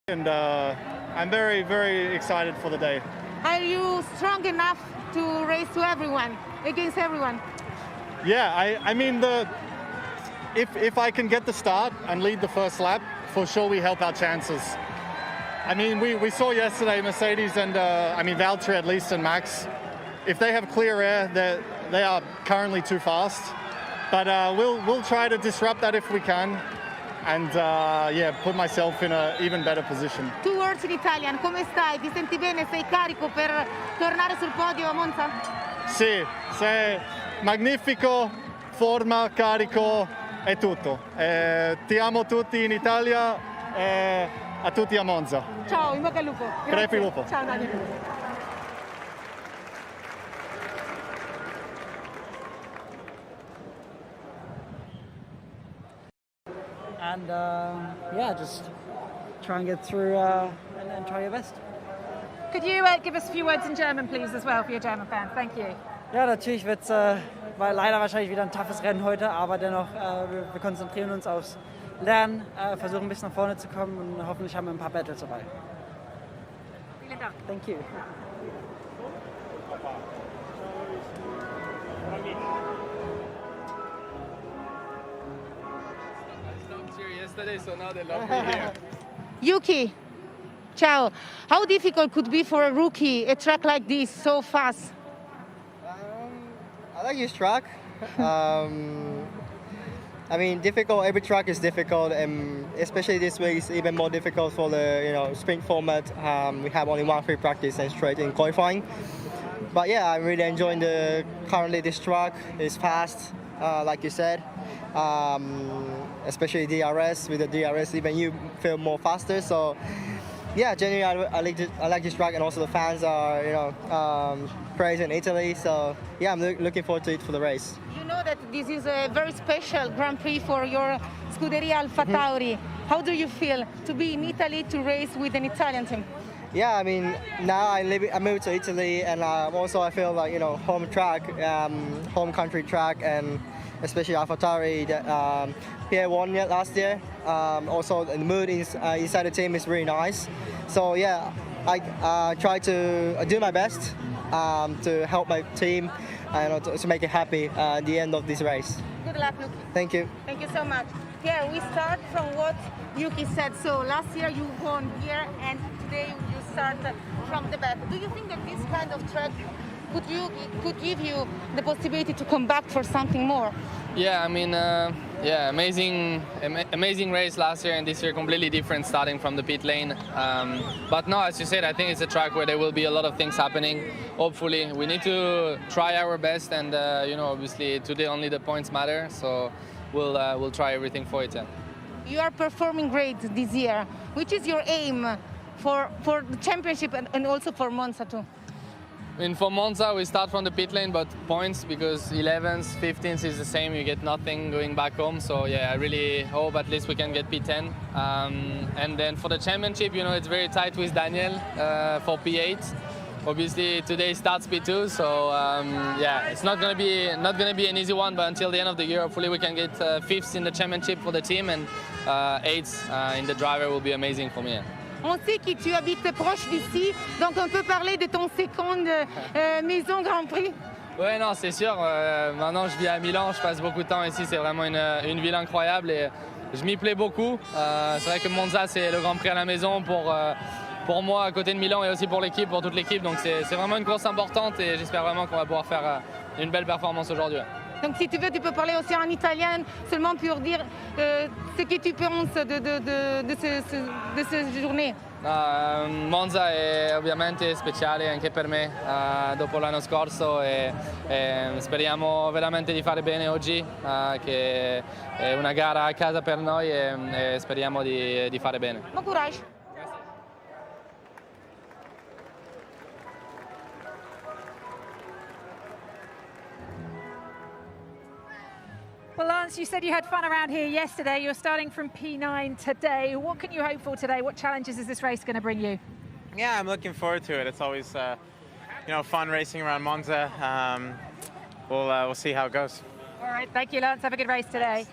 And I'm very, very excited for the day. Are you strong enough to race to everyone, against everyone? Yeah, I mean, if I can get the start and lead the first lap, for sure we help our chances. I mean, we saw yesterday Mercedes and, Valtteri at least and Max, if they have clear air, they are currently too fast. But we'll try to disrupt that if we can. And put myself in an even better position. 2 words in Italian, come stai? Ti senti bene? Sei carico per tornare sul podio a Monza? Sì, sei magnifico, forma, carico e tutto. Ti amo tutti in Italia e a tutti a Monza. Ciao, in bocca al lupo. Crepi lupo. Ciao Daniel. And just try and get through and try your best. Could you give us a few words in German, please, as well, for your German fans? Thank you. Ja, natürlich wird es leider wahrscheinlich wieder ein toughes Rennen heute, aber dennoch, wir konzentrieren uns aufs Lernen, versuchen ein bisschen nach vorne zu kommen und hoffentlich haben wir ein paar Battles dabei. Vielen Dank. Thank you. Yesterday, so now they love me here. Yuki, ciao. How difficult could be for a rookie a track like this so fast? I like this track. Difficult. Every track is difficult, and especially this week is even more difficult for the sprint format. We have only 1 free practice and straight in qualifying. But yeah, I'm really enjoying currently this track. It's fast, like you said. Especially DRS. With the DRS, even you feel more faster. So yeah, generally I like this track, and also the fans are praising Italy. So yeah, I'm looking forward to it for the race. You know that this is a very special Grand Prix for your Scuderia AlphaTauri. How do you feel to be in Italy to race with an Italian team? Yeah, I mean, now I moved to Italy, and also I feel like home track, home country track, and especially AlphaTauri that Pierre won last year. Also, the mood inside the team is really nice. So yeah, I try to do my best to help my team and to make it happy at the end of this race. Good luck, Yuki. Thank you. Thank you so much. Yeah, we start from what Yuki said. So last year you won here, and today you start from the back. Do you think that this kind of track could give you the possibility to come back for something more? Yeah, I mean, amazing race last year, and this year completely different, starting from the pit lane. But no, as you said, I think it's a track where there will be a lot of things happening. Hopefully, we need to try our best, and obviously today only the points matter. So we'll try everything for it. You are performing great this year. Which is your aim for the championship and also for Monza too? I mean, for Monza, we start from the pit lane, but points, because 11th, 15th is the same. You get nothing going back home. So yeah, I really hope at least we can get P10. And then for the championship, it's very tight with Daniel for P8. Obviously, today starts P2, so it's not gonna be an easy one. But until the end of the year, hopefully we can get 5th in the championship for the team, and 8th in the driver will be amazing for me. On sait que tu habites proche d'ici, donc on peut parler de ton seconde maison Grand Prix. Ouais, non, c'est sûr. Maintenant, je vis à Milan, je passe beaucoup de temps ici. C'est vraiment une ville incroyable et je m'y plais beaucoup. C'est vrai que Monza, c'est le Grand Prix à la maison pour moi, à côté de Milan, et aussi pour l'équipe, pour toute l'équipe. Donc c'est vraiment une course importante, et j'espère vraiment qu'on va pouvoir faire une belle performance aujourd'hui. Donc si tu veux, tu peux parler aussi en italien, seulement pour dire ce que tu penses de cette journée. Monza è ovviamente speciale anche per me dopo l'anno scorso, e speriamo veramente di fare bene oggi, che è una gara a casa per noi, e speriamo di fare bene. Buon coraggio. Well, Lance, you said you had fun around here yesterday. You're starting from P9 today. What can you hope for today? What challenges is this race going to bring you? Yeah, I'm looking forward to it. It's always, fun racing around Monza. We'll see how it goes. All right, thank you, Lance. Have a good race today.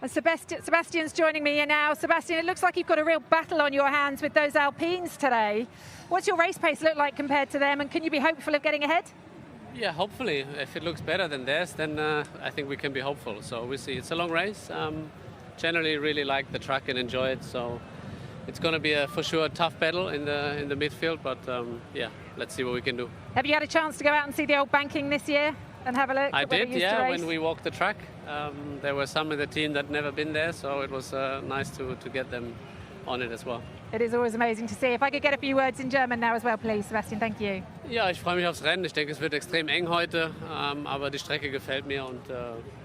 And Sebastian's joining me here now. Sebastian, it looks like you've got a real battle on your hands with those Alpines today. What's your race pace look like compared to them, and can you be hopeful of getting ahead? Yeah, hopefully. If it looks better than theirs, then I think we can be hopeful. So we'll see. It's a long race. Generally really like the track and enjoy it. So it's going to be for sure a tough battle in the midfield. But yeah, let's see what we can do. Have you had a chance to go out and see the old banking this year and have a look? I did, yeah, when we walked the track. There were some in the team that never been there, so it was nice to get them on it as well. It is always amazing to see. If I could get a few words in German now as well, please, Sebastian. Thank you. Ja, ich freue mich aufs Rennen. Ich denke, es wird extrem eng heute, aber die Strecke gefällt mir und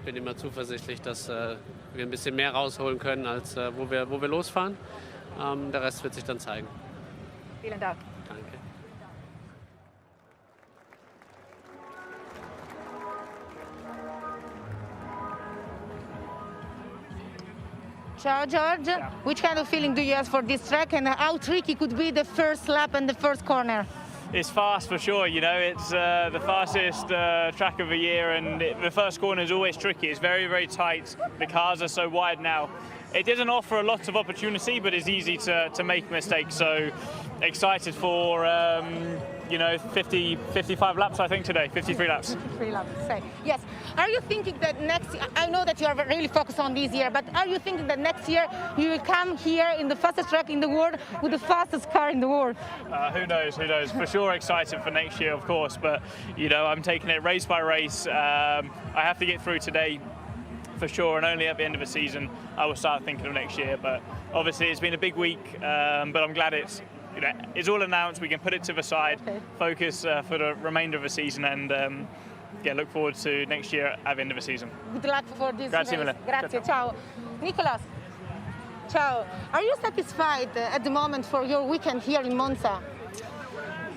bin immer zuversichtlich, dass wir ein bisschen mehr rausholen können, als wo wir losfahren. Der Rest wird sich dann zeigen. Vielen Dank. Danke. Ciao, George. Ciao. Which kind of feeling do you have for this track, and how tricky could be the first lap and the first corner? It's fast for sure, you know, it's the fastest track of the year, and the first corner is always tricky. It's very, very tight. The cars are so wide now. It doesn't offer a lot of opportunity, but it's easy to make mistakes. So excited for, you know, 55 laps, I think, today, 53 laps. 53 laps, say. Yes. Are you thinking that next year, I know that you are really focused on this year, but are you thinking that next year you will come here in the fastest track in the world with the fastest car in the world? Who knows, who knows. For sure excited for next year, of course, but, you know, I'm taking it race by race. I have to get through today, for sure, and only at the end of the season I will start thinking of next year. But obviously it's been a big week, but I'm glad it's all announced. We can put it to the side, focus for the remainder of the season, and yeah, look forward to next year at the end of the season. Good luck for this Grazie race. mille. Grazie, ciao. Nicolas, ciao. Are you satisfied at the moment for your weekend here in Monza?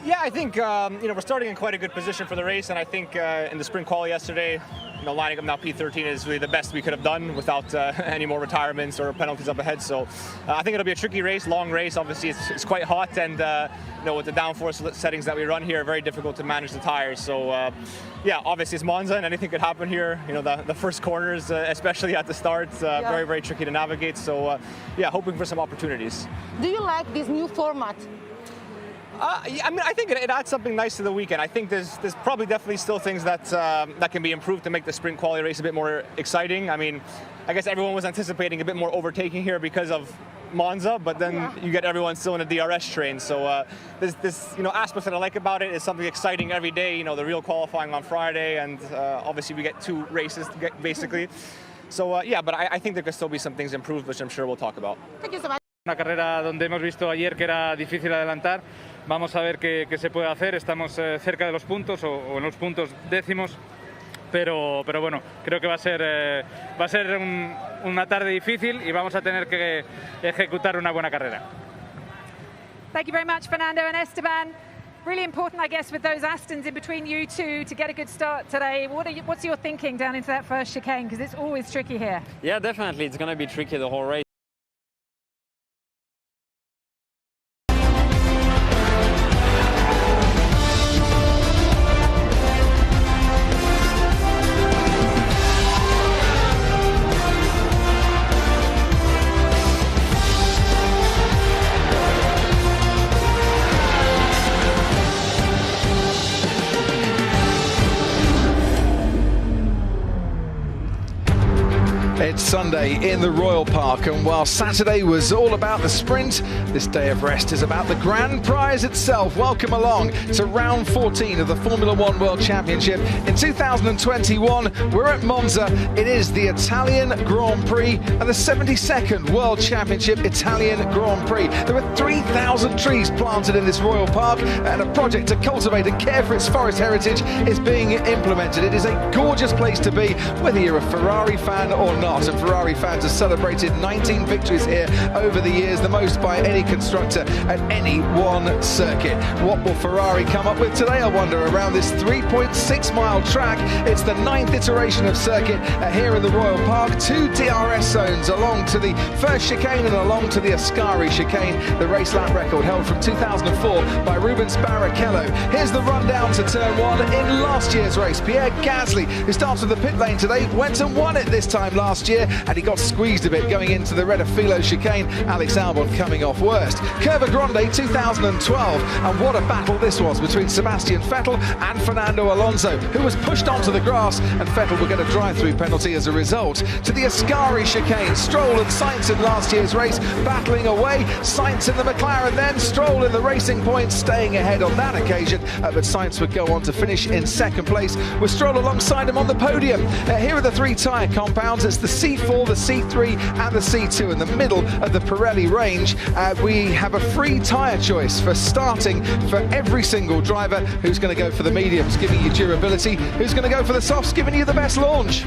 Yeah, I think you know, we're starting in quite a good position for the race, and I think in the sprint quali yesterday, you know, lining up now P13 is really the best we could have done without any more retirements or penalties up ahead. So I think it'll be a tricky race, long race. Obviously, it's quite hot, and you know, with the downforce settings that we run here, very difficult to manage the tires. So yeah, obviously it's Monza, and anything could happen here. You know, the first corners, especially at the start, very, very tricky to navigate. So yeah, hoping for some opportunities. Do you like this new format? Yeah, I mean, I think it adds something nice to the weekend. I think there's probably definitely still things that that can be improved to make the sprint quali race a bit more exciting. I mean, I guess everyone was anticipating a bit more overtaking here because of Monza, but then you get everyone still in a DRS train. So there's this, you know, aspect that I like about it is something exciting every day. You know, the real qualifying on Friday, and obviously we get 2 races to get, basically. So yeah, but I think there could still be some things improved, which I'm sure we'll talk about. Thank you so much. Una carrera donde hemos visto ayer que era difícil adelantar. Vamos a ver qué se puede hacer. Estamos cerca de los puntos o en los puntos décimos, pero bueno, creo que va a ser una tarde difícil y vamos a tener que ejecutar una buena carrera. Thank you very much, Fernando and Esteban. Really important, I guess, with those Astons in between you two to get a good start today. What's your thinking down into that first chicane? Because it's always tricky here. Yeah, definitely. It's going to be tricky the whole race. It's Sunday in the Royal Park, and while Saturday was all about the sprint, this day of rest is about the grand prize itself. Welcome along to round 14 of the Formula One World Championship. In 2021, we're at Monza. It is the Italian Grand Prix and the 72nd World Championship Italian Grand Prix. There are 3,000 trees planted in this Royal Park, and a project to cultivate and care for its forest heritage is being implemented. It is a gorgeous place to be, whether you're a Ferrari fan or not. And Ferrari fans have celebrated 19 victories here over the years, the most by any constructor at any one circuit. What will Ferrari come up with today, I wonder, around this 3.6 mile track? It's the 9th iteration of circuit here in the Royal Park. 2 DRS zones along to the first chicane and along to the Ascari chicane. The race lap record held from 2004 by Rubens Barrichello. Here's the rundown to turn 1 in last year's race. Pierre Gasly, who starts with the pit lane today, went and won it this time last year. and he got squeezed a bit going into the Redafilo chicane. Alex Albon coming off worst. Curva Grande 2012, and what a battle this was between Sebastian Vettel and Fernando Alonso, who was pushed onto the grass, and Vettel will get a drive-through penalty as a result. To the Ascari chicane, Stroll and Sainz in last year's race battling away. Sainz in the McLaren, then Stroll in the Racing Point, staying ahead on that occasion, but Sainz would go on to finish in second place with Stroll alongside him on the podium. Here are the three tyre compounds. It's the C4, the C3 and the C2 in the middle of the Pirelli range. We have a free tyre choice for starting for every single driver. Who's going to go for the mediums, giving you durability? Who's going to go for the softs, giving you the best launch?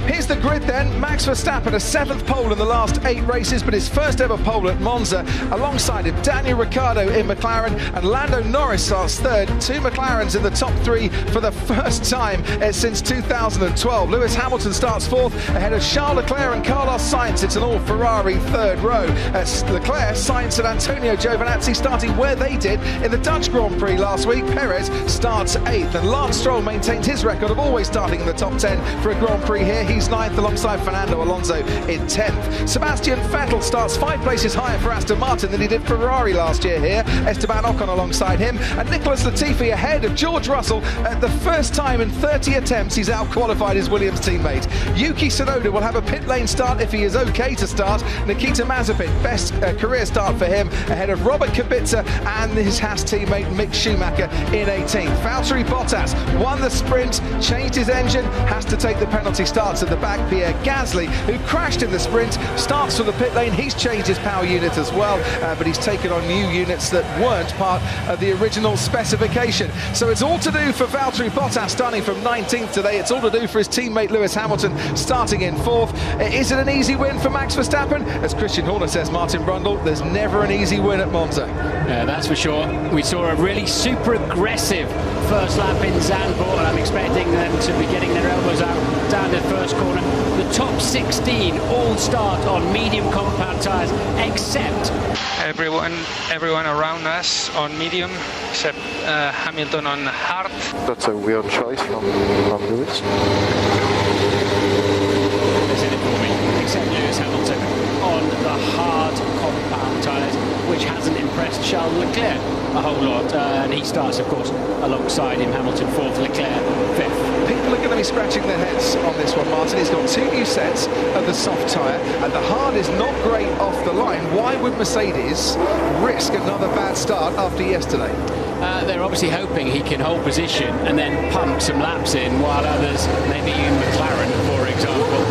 Here's the grid then. Max Verstappen, a 7th pole in the last 8 races, but his first ever pole at Monza. Alongside him, Daniel Ricciardo in McLaren, and Lando Norris starts 3rd. 2 McLarens in the top 3 for the first time since 2012. Lewis Hamilton starts 4th ahead of Charles Leclerc and Carlos Sainz. It's an all Ferrari 3rd row. Leclerc, Sainz and Antonio Giovinazzi starting where they did in the Dutch Grand Prix last week. Perez starts 8th, and Lance Stroll maintains his record of always starting in the top 10 for a Grand Prix here. He's 9th alongside Fernando Alonso in 10th. Sebastian Vettel starts 5 places higher for Aston Martin than he did Ferrari last year here. Esteban Ocon alongside him, and Nicholas Latifi ahead of George Russell. At the first time in 30 attempts he's out-qualified his Williams teammate. Yuki Tsunoda will have a pit lane start if he is okay to start. Nikita Mazepin, best career start for him, ahead of Robert Kubica and his Haas teammate Mick Schumacher in 18th. Valtteri Bottas won the sprint, changed his engine, has to take the penalty starts at the back. Pierre Gasly, who crashed in the sprint, starts from the pit lane. He's changed his power unit as well, but he's taken on new units that weren't part of the original specification. So it's all to do for Valtteri Bottas starting from 19th today. It's all to do for his teammate Lewis Hamilton starting in 4th. Is it an easy win for Max Verstappen? As Christian Horner says, Martin Brundle, there's never an easy win at Monza. Yeah, that's for sure. We saw a really super aggressive first lap in Zandvoort, and I'm expecting them to be getting their elbows out down the first corner. The top 16 all start on medium compound tyres, except everyone around us on medium, except Hamilton on hard. That's a weird choice from Lewis. There's in it for me, except Lewis Hamilton on the hard compound tyres, which hasn't impressed Charles Leclerc a whole lot, and he starts, of course, alongside him. Hamilton 4th, Leclerc 5th. People are going to be scratching their heads on this one, Martin. He's got 2 new sets of the soft tyre, and the hard is not great off the line. Why would Mercedes risk another bad start after yesterday? They're obviously hoping he can hold position and then pump some laps in, while others, maybe in McLaren, for example,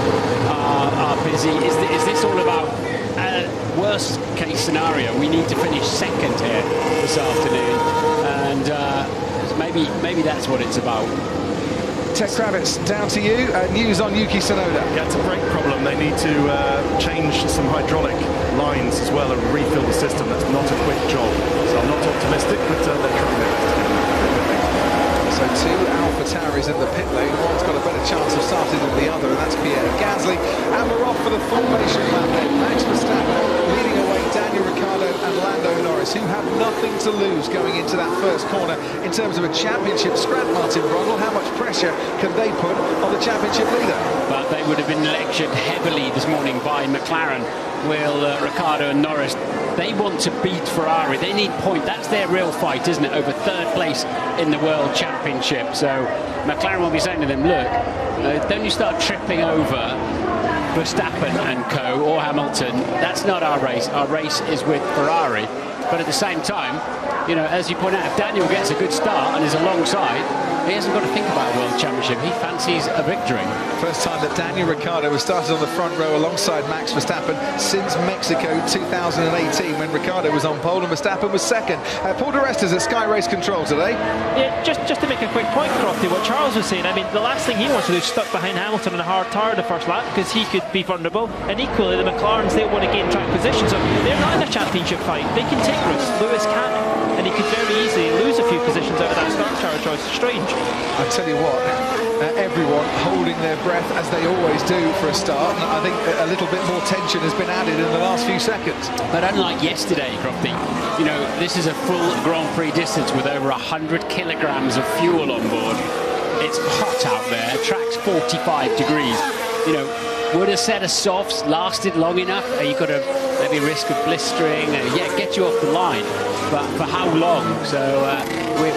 are busy. Is this all about worst case scenario? We need to finish 2nd here this afternoon, and maybe that's what it's about. Ted Kravitz, down to you. News on Yuki Tsunoda. Yeah, it's a brake problem. They need to change some hydraulic lines as well and refill the system. That's not a quick job. So I'm not optimistic, but they're trying their best. So 2 AlphaTauris in the pit lane. One's got a better chance of starting than the other, and that's Pierre Gasly. And we're off for the formation lap then. Max Verstappen leading away Daniel Ricciardo and Lando Norris, who have nothing to lose going into that first corner in terms of a championship scrap. Martin Brundle, how much pressure can they put on the championship leader? But they would have been lectured heavily this morning by McLaren. Will Ricciardo and Norris, they want to beat Ferrari. They need point. That's their real fight, isn't it? Over 3rd place in the World Championship. So McLaren will be saying to them, look, don't you start tripping over Verstappen and co, or Hamilton. That's not our race. Our race is with Ferrari. But at the same time, you know, as you point out, if Daniel gets a good start and is alongside, he hasn't got to think about a World Championship. He fancies a victory. First time that Daniel Ricciardo has started on the front row alongside Max Verstappen since Mexico 2018, when Ricciardo was on pole and Verstappen was 2nd. Paul di Resta's at Sky Race Control today. Yeah, just to make a quick point, Crofty, what Charles was saying, I mean, the last thing he wants to do is stuck behind Hamilton on a hard tyre the first lap, because he could be vulnerable. And equally, the McLarens, they want to gain track position, so they're not in a championship fight. They can take risks. Lewis can't, and he could very easily lose a few positions out of that start tyre choice. Strange. I tell you what, everyone holding their breath as they always do for a start, and I think a little bit more tension has been added in the last few seconds. But unlike yesterday, Crofty, you know, this is a full Grand Prix distance with over 100 kilograms of fuel on board. It's hot out there, track's 45 degrees. You know, Would a set of softs lasted long enough? You've got to maybe risk of blistering, get you off the line. But for how long? So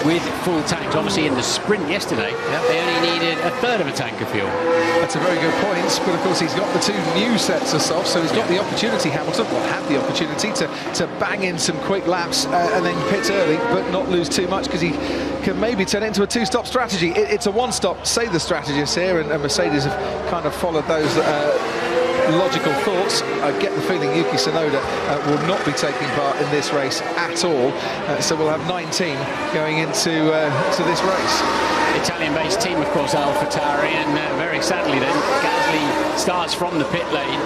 with full tanks, obviously in the sprint yesterday, they only needed a third of a tank of fuel. That's a very good point, but of course he's got the 2 new sets of softs, so he's got the opportunity, Hamilton will have the opportunity to bang in some quick laps and then pit early, but not lose too much, because he can maybe turn it into a 2-stop strategy. It's a 1-stop, say the strategists here, and Mercedes have kind of followed those logical thoughts. I get the feeling Yuki Tsunoda will not be taking part in this race at all, so we'll have 19 going into to this race. Italian-based team, of course, AlphaTauri, and very sadly then, Gasly starts from the pit lane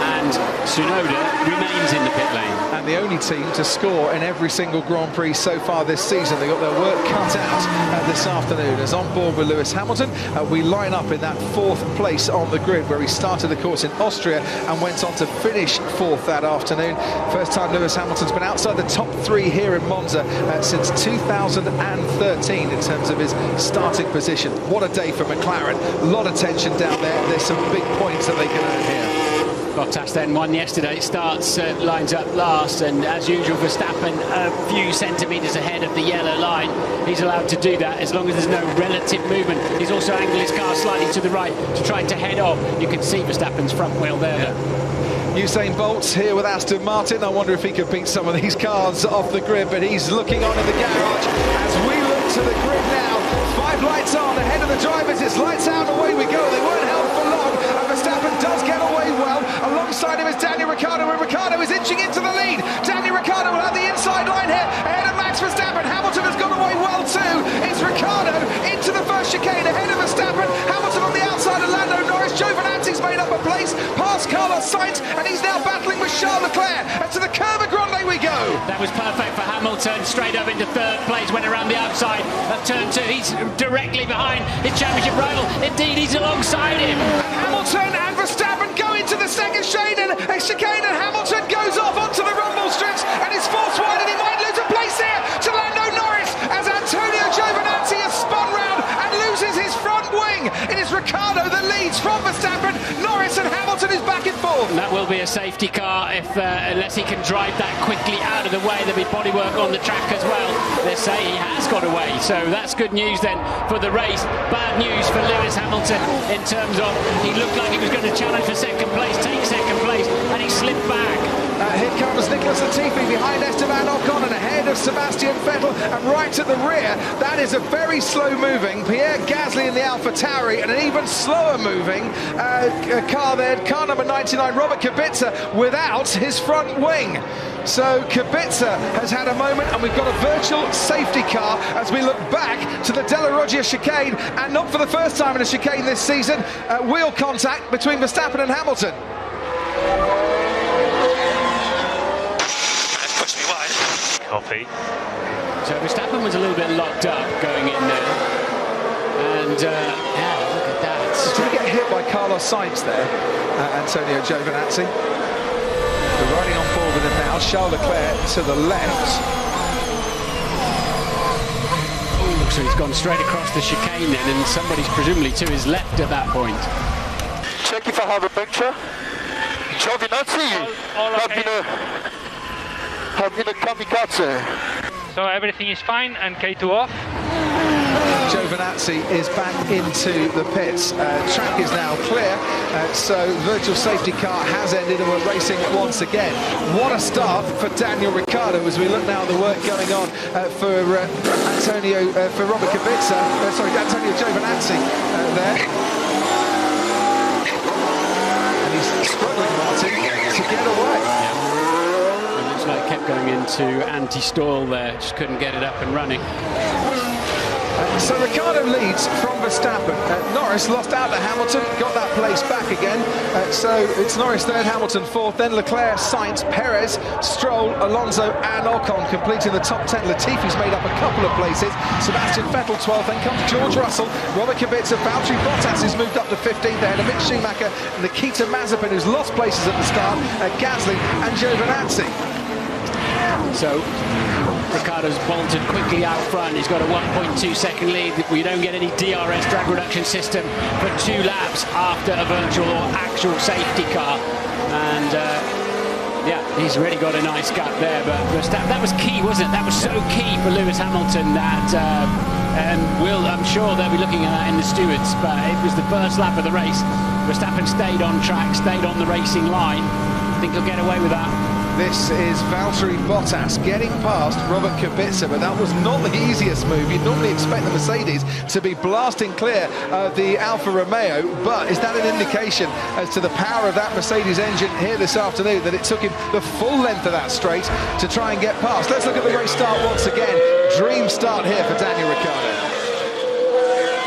and Tsunoda remains in the pit lane. And the only team to score in every single Grand Prix so far this season. They got their work cut out this afternoon as on board with Lewis Hamilton. We line up in that 4th place on the grid, where he started the course in Austria and went on to finish 4th that afternoon. First time Lewis Hamilton's been outside the top 3 here in Monza since 2013 in terms of his starting position. What a day for McLaren. A lot of tension down there. There's some big points that they can earn here. Bottas then won yesterday, starts, lines up last, and as usual Verstappen a few centimetres ahead of the yellow line. He's allowed to do that as long as there's no relative movement. He's also angled his car slightly to the right to try to head off. You can see Verstappen's front wheel there. Usain Bolt's here with Aston Martin. I wonder if he could beat some of these cars off the grid, but he's looking on in the garage as we look to the grid now. 5 lights on ahead of the drivers. It's lights out, away we go. They weren't held for long, and Verstappen does get away well. Alongside him is Daniel Ricciardo, and Ricciardo is inching into the lead. Daniel Ricciardo will have the inside line here ahead of Max Verstappen. Hamilton has gone away well too. It's Ricciardo into the first chicane ahead of Verstappen. Hamilton on the outside of Lando Norris. Giovinazzi's made up a place past Carlos Sainz, and he's now battling with Charles Leclerc. And to the Curva Grande we go. That was perfect for Hamilton, straight up into 3rd place, went around the outside of turn 2. He's directly behind his championship rival. Indeed, he's alongside him. Hamilton and Verstappen go into the second chicane, and Hamilton goes off onto the rumble strips and is forced wide, and he might lose a place here to Lando Norris as Antonio Giovinazzi has spun round and loses his front wing. It is Ricciardo that leads from Verstappen. Norris and Hamilton is back and forth. And that will be a safety car if unless he can drive that quickly out of the way. There'll be bodywork on the track as well. They say he has got away, so that's good news then for the race. Bad news for Lewis Hamilton in terms of he looked like he was going to challenge for 2nd place, take 2nd place, and he slipped back. Here comes Nicholas Latifi behind Esteban Ocon and ahead of Sebastian Vettel, and right at the rear, that is a very slow moving Pierre Gasly in the AlphaTauri, and an even slower moving car there, car number 99, Robert Kubica, without his front wing. So Kubica has had a moment, and we've got a virtual safety car as we look back to the Della Roggia chicane, and not for the first time in a chicane this season, wheel contact between Verstappen and Hamilton. Pushed me wide. Copy. So Verstappen was a little bit locked up going in there. And yeah, look at that. Did he get hit by Carlos Sainz there, Antonio Giovinazzi? They're riding on board with him now. Charles Leclerc to the left. Oh, so he's gone straight across the chicane then, and somebody's presumably to his left at that point. Check if I have a picture. Giovinazzi have been a kamikaze. So everything is fine and K2 off. Giovinazzi is back into the pits. Track is now clear, so virtual safety car has ended and we're racing once again. What a start for Daniel Ricciardo as we look now at the work going on for Robert Kubica, Antonio Giovinazzi there. And he's struggling, Martin, to get away. It looks like kept going into anti-stall there, just couldn't get it up and running. So Ricciardo leads from Verstappen. Norris lost out to Hamilton, got that place back again. So it's Norris 3rd, Hamilton 4th, then Leclerc, Sainz, Perez, Stroll, Alonso and Ocon completing the top 10. Latifi's made up a couple of places. Sebastian Vettel 12th, then comes George Russell, Robert Kubica, Valtteri Bottas has moved up to 15th ahead of Mick Schumacher, Nikita Mazepin, who's lost places at the start, Gasly and Giovinazzi. So Ricciardo's bolted quickly out front. He's got a 1.2 second lead. We don't get any DRS drag reduction system for 2 laps after a virtual or actual safety car. And yeah, he's really got a nice gap there. But that was key, wasn't it? That was so key for Lewis Hamilton that, and I'm sure they'll be looking at that in the stewards. But it was the first lap of the race. Verstappen stayed on track, stayed on the racing line. I think he'll get away with that. This is Valtteri Bottas getting past Robert Kubica, but that was not the easiest move. You'd normally expect the Mercedes to be blasting clear of the Alfa Romeo, but is that an indication as to the power of that Mercedes engine here this afternoon, that it took him the full length of that straight to try and get past? Let's look at the race start once again. Dream start here for Daniel Ricciardo.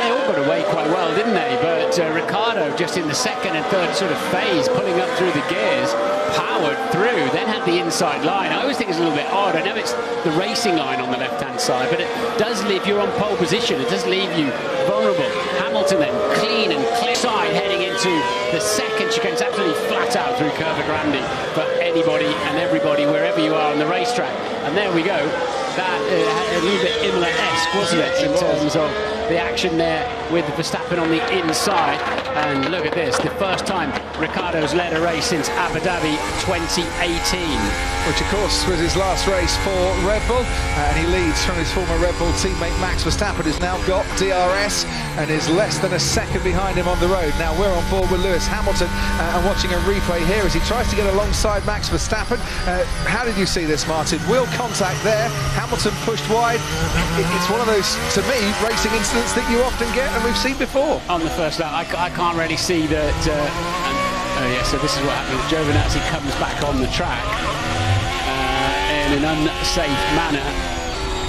They all got away quite well, didn't they? But Ricciardo, just in the second and third sort of phase, pulling up through the gears, powered through, then had the inside line. I always think it's a little bit odd. I know it's the racing line on the left-hand side, but it does leave you on pole position. It does leave you vulnerable. Hamilton then clean and clear side heading into the second chicane. It's absolutely flat out through Curva Grande for anybody and everybody, wherever you are on the racetrack. And there we go. That a little bit Imola-esque, wasn't it, in terms of the action there with Verstappen on the inside. And look at this, the first time Ricciardo's led a race since Abu Dhabi 2018. Which of course was his last race for Red Bull, and he leads from his former Red Bull teammate Max Verstappen, who's now got DRS and is less than a second behind him on the road. Now we're on board with Lewis Hamilton and watching a replay here as he tries to get alongside Max Verstappen. How did you see this, Martin? Wheel contact there, Hamilton pushed wide. It's one of those, to me, racing incidents that you often get and we've seen before. On the first lap, I can't really see that. Oh yeah, so this is what happens. Giovinazzi comes back on the track in an unsafe manner.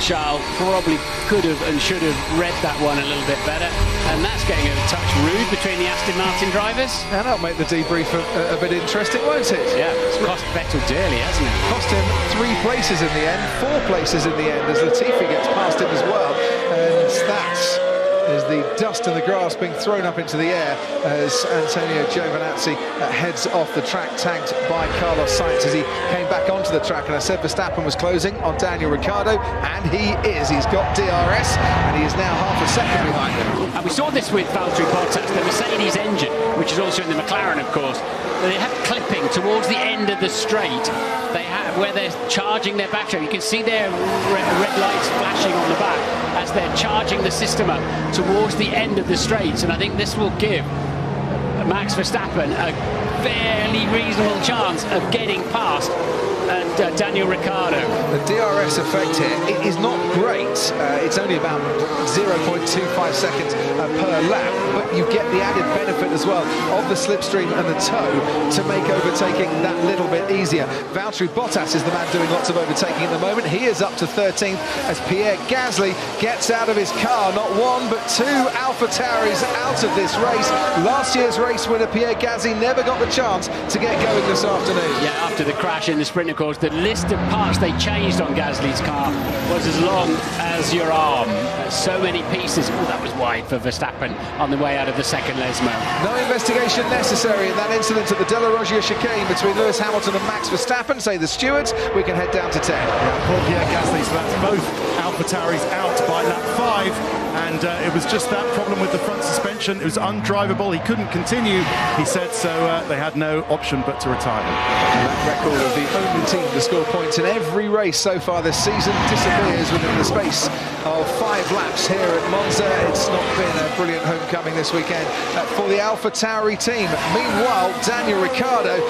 Charles probably could have and should have read that one a little bit better, and that's getting a touch rude between the Aston Martin drivers. And that'll make the debrief a bit interesting, won't it? Yeah, it's cost Vettel dearly, hasn't it? Cost him 3 places in the end, 4 places in the end, as Latifi gets past him as well. And that's as the dust and the grass being thrown up into the air as Antonio Giovinazzi heads off the track, tagged by Carlos Sainz as he came back onto the track. And I said Verstappen was closing on Daniel Ricciardo, and he is. He's got DRS, and he is now half a second behind him. And we saw this with Valtteri Bottas, the Mercedes engine, which is also in the McLaren, of course. They have clipping towards the end of the straight. They have where they're charging their battery. You can see their red lights flashing on the back as they're charging the system up towards the end of the straight. And I think this will give Max Verstappen a fairly reasonable chance of getting past Daniel Ricciardo. The DRS effect here, it is not great. It's only about 0.25 seconds per lap, but you get the added benefit as well of the slipstream and the toe to make overtaking that little bit easier. Valtteri Bottas is the man doing lots of overtaking at the moment. He is up to 13th as Pierre Gasly gets out of his car. Not 1 but 2 AlphaTauris out of this race. Last year's race winner Pierre Gasly never got the chance to get going this afternoon. Yeah, after the crash in the sprint, of course, the list of parts they changed on Gasly's car was as long as your arm. So many pieces. Oh, that was wide for Verstappen on the way out of the second Lesmo. No investigation necessary in that incident at the De La Roggia chicane between Lewis Hamilton and Max Verstappen, say the stewards. We can head down to 10. Yeah, poor Pierre Gasly, so that's both AlphaTauris out by lap 5, and it was just that problem with the front suspension. It was undrivable. He couldn't continue, he said, so they had no option but to retire him. That record of the only team to score points in every race so far this season disappears within the space of 5 laps here at Monza. It's not been a brilliant homecoming this weekend for the AlphaTauri team. Meanwhile, Daniel Ricciardo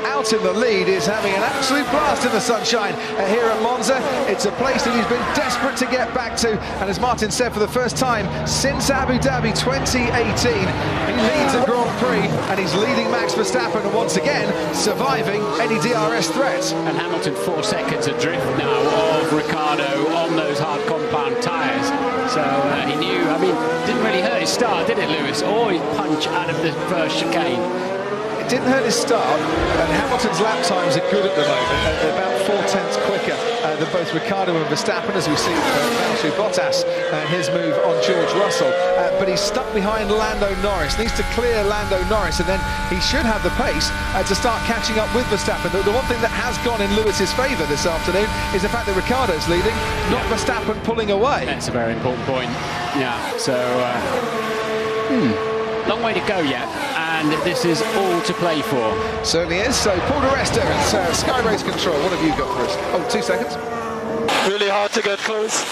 out in the lead is having an absolute blast in the sunshine here at Monza. It's a place that he's been desperate to get back to, and as Martin said, for the first time since Abu Dhabi 2018, he leads a Grand Prix and he's leading Max Verstappen and once again surviving any DRS threat. And Hamilton 4 seconds adrift now of Ricciardo on those hard compound tyres. So he knew, I mean, didn't really hurt his start, did it, Lewis? Or his punch out of the first chicane. It didn't hurt his start, and Hamilton's lap times are good at the moment, about 4 tenths quicker than both Ricciardo and Verstappen, as we see Valtteri Bottas and his move on George Russell. But he's stuck behind Lando Norris, needs to clear Lando Norris, and then he should have the pace to start catching up with Verstappen. The one thing that has gone in Lewis's favour this afternoon is the fact that Ricciardo's leading, not Verstappen pulling away. That's a very important point. Yeah, so long way to go yet, and this is all to play for. Certainly is. So Paul di Resta and Sky Race Control, what have you got for us? Oh, 2 seconds. Really hard to get close.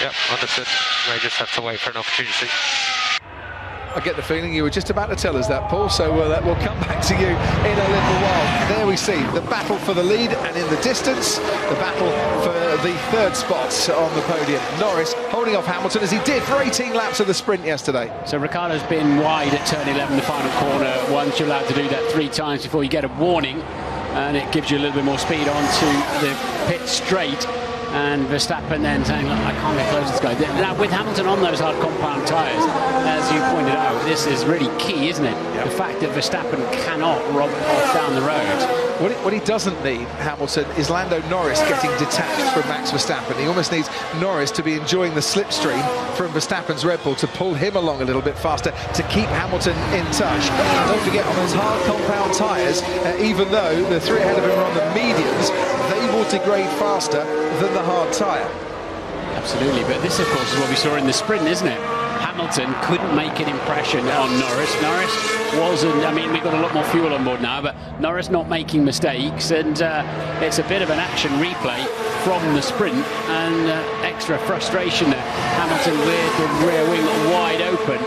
Yep, understood. May just have to wait for an opportunity. I get the feeling you were just about to tell us that, Paul, so we'll come back to you in a little while. There we see the battle for the lead, and in the distance, the battle for the third spot on the podium. Norris holding off Hamilton as he did for 18 laps of the sprint yesterday. So Ricciardo's been wide at turn 11, the final corner. Once you're allowed to do that 3 times before you get a warning, and it gives you a little bit more speed onto the pit straight. And Verstappen then saying, look, I can't get close to this guy. Now, with Hamilton on those hard compound tyres, as you pointed out, this is really key, isn't it? Yep. The fact that Verstappen cannot rob off down the road. What he doesn't need, Hamilton, is Lando Norris getting detached from Max Verstappen. He almost needs Norris to be enjoying the slipstream from Verstappen's Red Bull to pull him along a little bit faster to keep Hamilton in touch. And don't forget, on those hard compound tyres, even though the 3 ahead of him are on the mediums, they will degrade faster than the hard tyre. Absolutely, but this, of course, is what we saw in the sprint, isn't it? Hamilton couldn't make an impression on Norris. Norris wasn't, I mean, we've got a lot more fuel on board now, but Norris not making mistakes, and it's a bit of an action replay from the sprint, and extra frustration there. Hamilton with the rear wing wide open.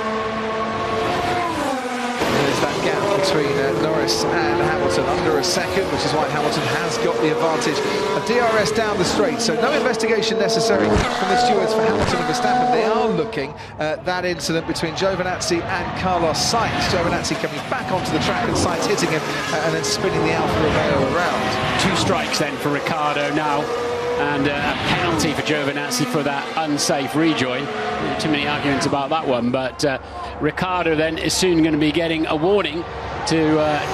There's that gap between Norris and Hamilton, under a second, which is why Hamilton has got the advantage of DRS down the straight. So no investigation necessary from the stewards for Hamilton and Verstappen. They are looking at that incident between Giovinazzi and Carlos Sainz. Giovinazzi coming back onto the track and Sainz hitting him and then spinning the Alfa Romeo around. 2 strikes then for Ricciardo now, and a penalty for Giovinazzi for that unsafe rejoin. Too many arguments about that one, but Ricciardo then is soon going to be getting a warning to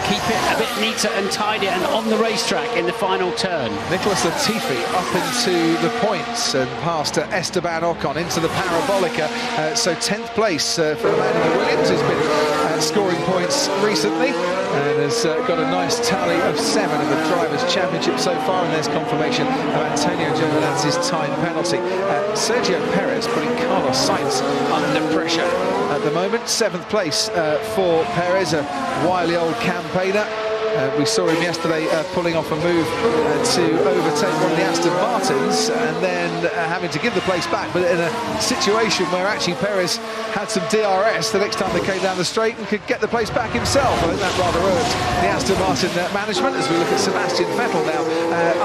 keep it a bit neater and tidier and on the racetrack in the final turn. Nicholas Latifi up into the points and past Esteban Ocon into the Parabolica. So 10th place for the man in the Williams, who's been scoring points recently and has got a nice tally of 7 in the Drivers' Championship so far, and there's confirmation of Antonio Giovinazzi's time penalty. Sergio Perez putting Carlos Sainz under pressure at the moment. 7th place for Perez, a wily old campaigner. We saw him yesterday pulling off a move to overtake one of the Aston Martins and then having to give the place back, but in a situation where actually Perez had some DRS the next time they came down the straight and could get the place back himself. I think that rather irked the Aston Martin management, as we look at Sebastian Vettel now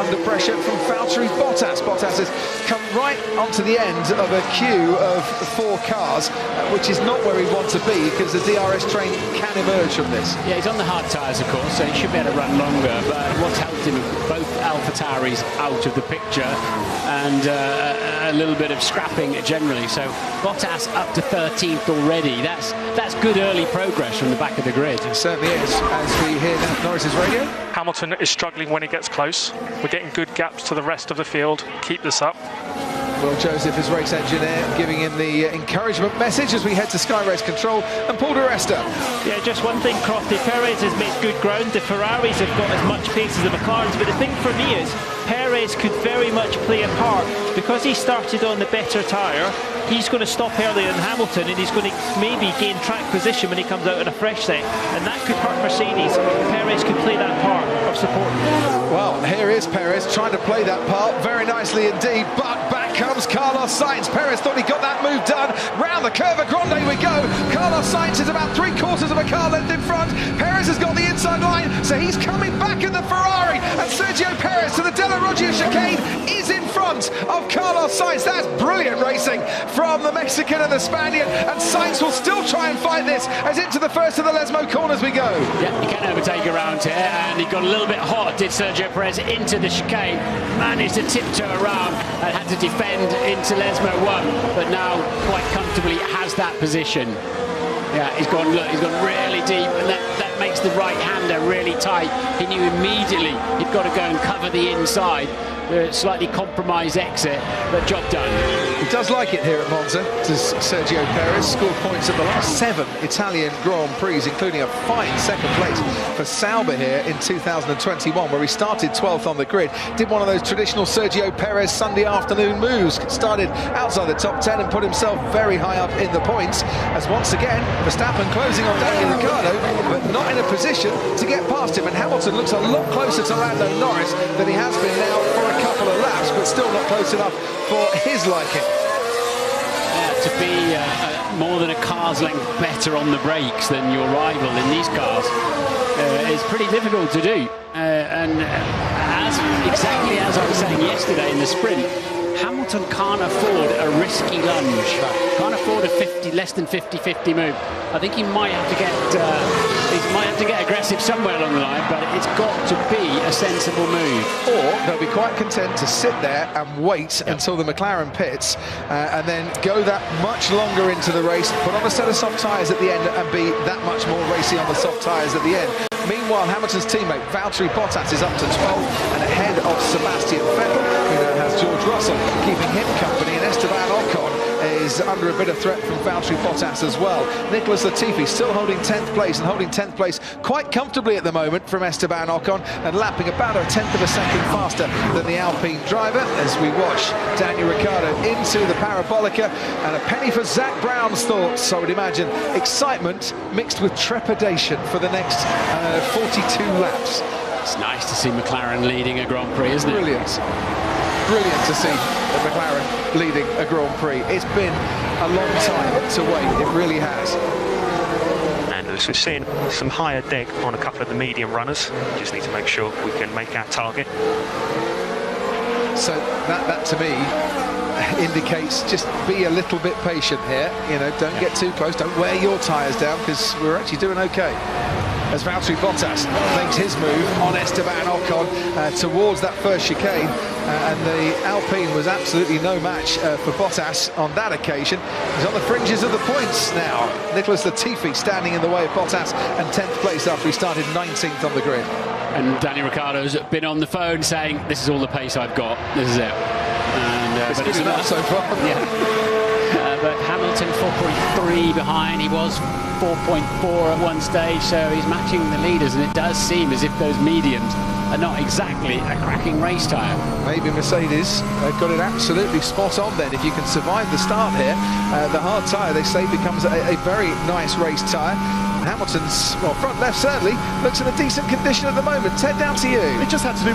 under pressure from Valtteri Bottas. Bottas has come right onto the end of a queue of 4 cars, which is not where we want to be, because the DRS train can emerge from this. Yeah, he's on the hard tyres, of course, so he should be able to run longer, but what's helped him, both AlphaTauris out of the picture and a little bit of scrapping generally. So Bottas up to 13th already. That's good early progress from the back of the grid. It certainly is, as we hear now Norris's radio. Hamilton is struggling when he gets close. We're getting good gaps to the rest of the field. Keep this up. Will Joseph, as race engineer, giving him the encouragement message as we head to Sky Race Control, and Paul di Resta. Yeah, just one thing, Crofty. Perez has made good ground. The Ferraris have got as much pace as the McLarens, but the thing for me is Perez could very much play a part. Because he started on the better tyre, he's going to stop earlier than Hamilton, and he's going to maybe gain track position when he comes out in a fresh set, and that could hurt Mercedes. Perez could play that part of support. Well, here is Perez trying to play that part very nicely indeed, but back comes Carlos Sainz. Perez thought he got that move done. Round the Curva Grande we go. Carlos Sainz is about 3/4 of a car length in front. Perez has got the inside line, so he's coming back in the Ferrari, and Sergio Perez to the Della Roggia chicane is in front of Carlos Sainz. That's brilliant racing from the Mexican and the Spaniard, and Sainz will still try and fight this as into the first of the Lesmo corners we go. Yeah, he can overtake around here, and he got a little bit hot, did Sergio Perez, into the chicane, managed to tiptoe around and had to defend into Lesmo 1, but now quite comfortably has that position. Yeah, he's gone really deep, and that makes the right-hander really tight. He knew immediately he'd got to go and cover the inside. The slightly compromised exit, but job done. He does like it here at Monza. Does Sergio Perez scored points at the last 7 Italian Grand Prix, including a fine second place for Sauber here in 2021, where he started 12th on the grid. Did one of those traditional Sergio Perez Sunday afternoon moves. Started outside the top 10 and put himself very high up in the points. As once again, Verstappen closing on Daniel Ricciardo, but not in a position to get past him. And Hamilton looks a lot closer to Lando Norris than he has been now for a couple of laps, but still not close enough for his liking. Yeah, to be more than a car's length better on the brakes than your rival in these cars is pretty difficult to do. Exactly as I was saying yesterday in the sprint, Hamilton can't afford a risky lunge, can't afford a less than 50-50 move. I think he might have to get aggressive somewhere along the line, but it's got to be a sensible move. Or they'll be quite content to sit there and wait until the McLaren pits and then go that much longer into the race, put on a set of soft tyres at the end and be that much more racy on the soft tyres at the end. Meanwhile, Hamilton's teammate Valtteri Bottas is up to 12 and ahead of Sebastian Vettel, who now has George Russell keeping him company, and Esteban Ocon is under a bit of threat from Valtteri Bottas as well. Nicholas Latifi still holding 10th place, and holding 10th place quite comfortably at the moment from Esteban Ocon, and lapping about a 10th of a second faster than the Alpine driver as we watch Daniel Ricciardo into the Parabolica. And a penny for Zak Brown's thoughts, I would imagine. Excitement mixed with trepidation for the next 42 laps. It's nice to see McLaren leading a Grand Prix, isn't it? Brilliant to see McLaren leading a Grand Prix. It's been a long time to wait, it really has. And as we're seeing some higher deck on a couple of the medium runners, just need to make sure we can make our target. So that to me indicates just be a little bit patient here, you know, don't get too close, don't wear your tyres down, because we're actually doing okay. As Valtteri Bottas makes his move on Esteban Ocon towards that first chicane, and the Alpine was absolutely no match for Bottas on that occasion. He's on the fringes of the points now. Nicholas Latifi standing in the way of Bottas, and 10th place after he started 19th on the grid. And Daniel Ricciardo's been on the phone saying, this is all the pace I've got, this is it. And, but it's enough so far. Yeah. But Hamilton 4.3 behind. He was 4.4 at one stage, so he's matching the leaders, and it does seem as if those mediums are not exactly a cracking race tyre. Maybe Mercedes got it absolutely spot on then. If you can survive the start here, the hard tyre, they say, becomes a very nice race tyre. Hamilton's, well, front left certainly looks in a decent condition at the moment. Ted, down to you.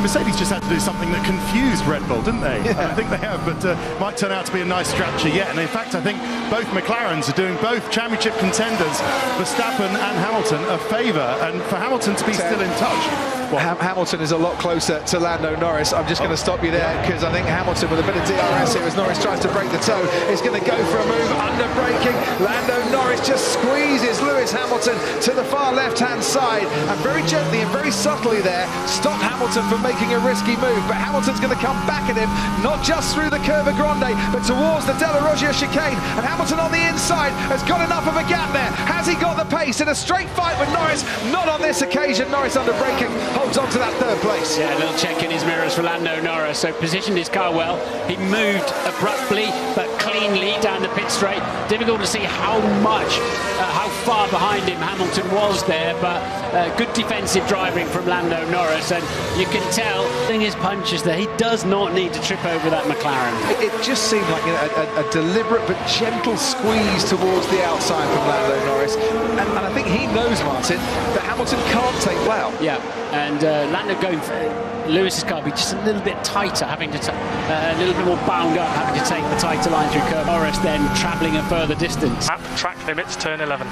Mercedes just had to do something that confused Red Bull, didn't they? Yeah. I think they have, but might turn out to be a nice strategy yet. And in fact, I think both McLarens are doing both championship contenders, Verstappen and Hamilton, a favour, and for Hamilton to be still in touch. Hamilton is a lot closer to Lando Norris. I'm just going to stop you there, because I think Hamilton, with a bit of DRS here as Norris tries to break the toe, is going to go for a move under braking. Lando Norris just squeezes Lewis Hamilton to the far left-hand side, and very gently and very subtly there stop Hamilton from making a risky move. But Hamilton's going to come back at him, not just through the Curva Grande, but towards the Della Roggia chicane. And Hamilton on the inside has got enough of a gap there. Has he got the pace in a straight fight with Norris? Not on this occasion. Norris under braking holds on to that third place. Yeah, a little check in his mirrors for Lando Norris. So positioned his car well. He moved abruptly but cleanly down the pit straight. Difficult to see how far behind him Hamilton was there, but good defensive driving from Lando Norris, and you can tell in his punches that he does not need to trip over that McLaren. It just seemed like a deliberate but gentle squeeze towards the outside from Lando Norris, and I think he knows, Martin, that Hamilton can't take well. Yeah, and Lando going for Lewis's car be just a little bit tighter, having to a little bit more bound up, having to take the tighter line through curve. Norris then travelling a further distance. At track limits, turn 11.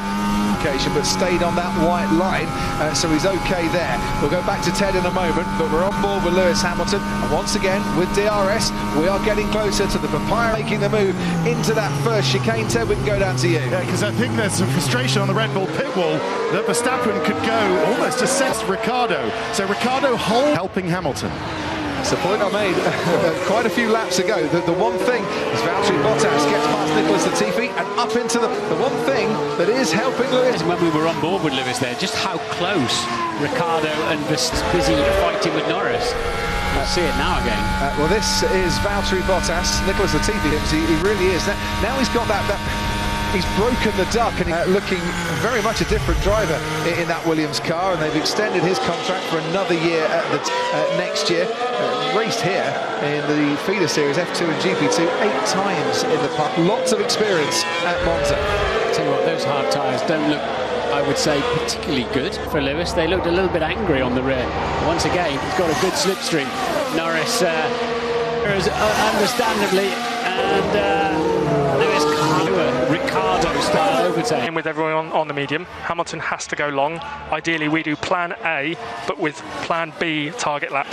Occasion, but stayed on that white line, so he's okay there. We'll go back to Ted in a moment, but we're on board with Lewis Hamilton, and once again with DRS we are getting closer to the papaya, making the move into that first chicane. Ted, we can go down to you. Yeah, because I think there's some frustration on the Red Bull pit wall that Verstappen could go almost to sense Ricciardo. So Ricciardo helping Hamilton. That's the point I made quite a few laps ago. The one thing is Valtteri Bottas gets past Nicholas Latifi and up into the one thing that is helping Lewis. When we were on board with Lewis there, just how close Ricciardo and busy fighting with Norris. We'll see it now again. Well, this is Valtteri Bottas, Nicholas Latifi. He really is. Now he's got that he's broken the duck and looking very much a different driver in that Williams car, and they've extended his contract for another year at the next year. Raced here in the feeder series F2 and GP2 8 times in the past. Lots of experience at Monza. Tell you what, those hard tyres don't look, I would say, particularly good for Lewis. They looked a little bit angry on the rear. Once again, he's got a good slipstream. Norris understandably, and Lewis Ricciardo style overtake. In with everyone on the medium, Hamilton has to go long. Ideally, we do plan A, but with plan B target lap.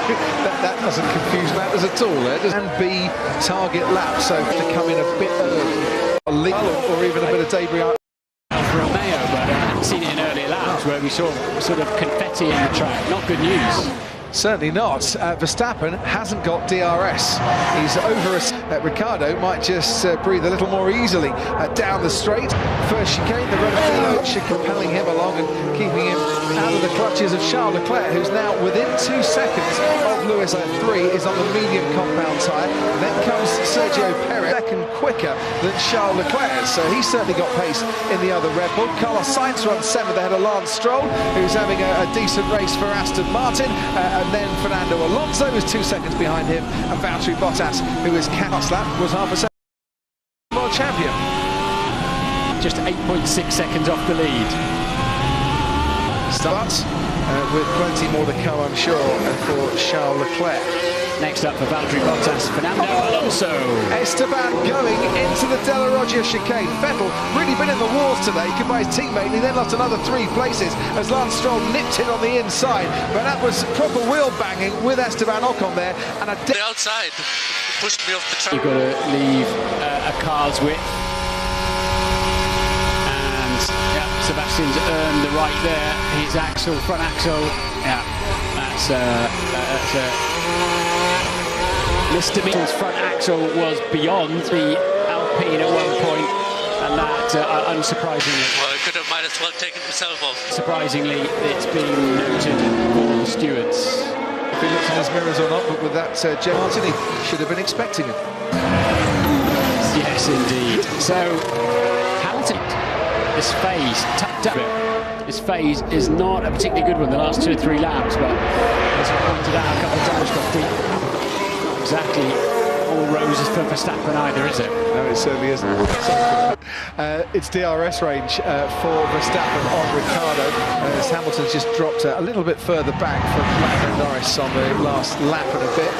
That doesn't confuse matters at all. And B target lap, so to come in a bit early, or even a bit of debris. Romeo, but I haven't seen it in earlier laps where we saw sort of confetti in the track. Not good news. Certainly not. Verstappen hasn't got DRS. He's over us. Ricciardo might just breathe a little more easily down the straight. First chicane, the Renault compelling him along and keeping him out of the clutches of Charles Leclerc, who's now within 2 seconds of Lewis. 3 is on the medium compound tyre. Then comes Sergio Perez, second quicker than Charles Leclerc, so he's certainly got pace in the other Red Bull. Carlos Sainz runs 7th ahead of Lance Stroll, who's having a decent race for Aston Martin. And then Fernando Alonso is 2 seconds behind him, and Valtteri Bottas, who is last lap, was half a second world champion. Just 8.6 seconds off the lead. Starts with plenty more to come, I'm sure, for Charles Leclerc. Next up for Valtteri Bottas, Fernando Alonso. Esteban going into the Della Roggia chicane. Vettel really been in the wars today, could by his teammate. He then lost another 3 places as Lance Stroll nipped it on the inside. But that was proper wheel banging with Esteban Ocon there. And the outside pushed me off the track. You've got to leave a car's width. And yeah, Sebastian's earned the right there. His axle, front axle. Yeah, that's Mr. Mitchell's front axle was beyond the Alpine at one point, and that, unsurprisingly... Well, he might as well take it himself off. Surprisingly, it's been noted for the stewards. If he looks in his mirrors or not, but with that Jeff Martin, he should have been expecting it. Yes, indeed. So, Hamilton, this phase, tucked up. This phase is not a particularly good one, the last 2 or 3 laps, but as I pointed out a couple of times, not exactly all roses for Verstappen either, is it? No, it certainly isn't. It's DRS range for Verstappen on Ricciardo, as Hamilton's just dropped a little bit further back from Lando Norris on the last lap and a bit.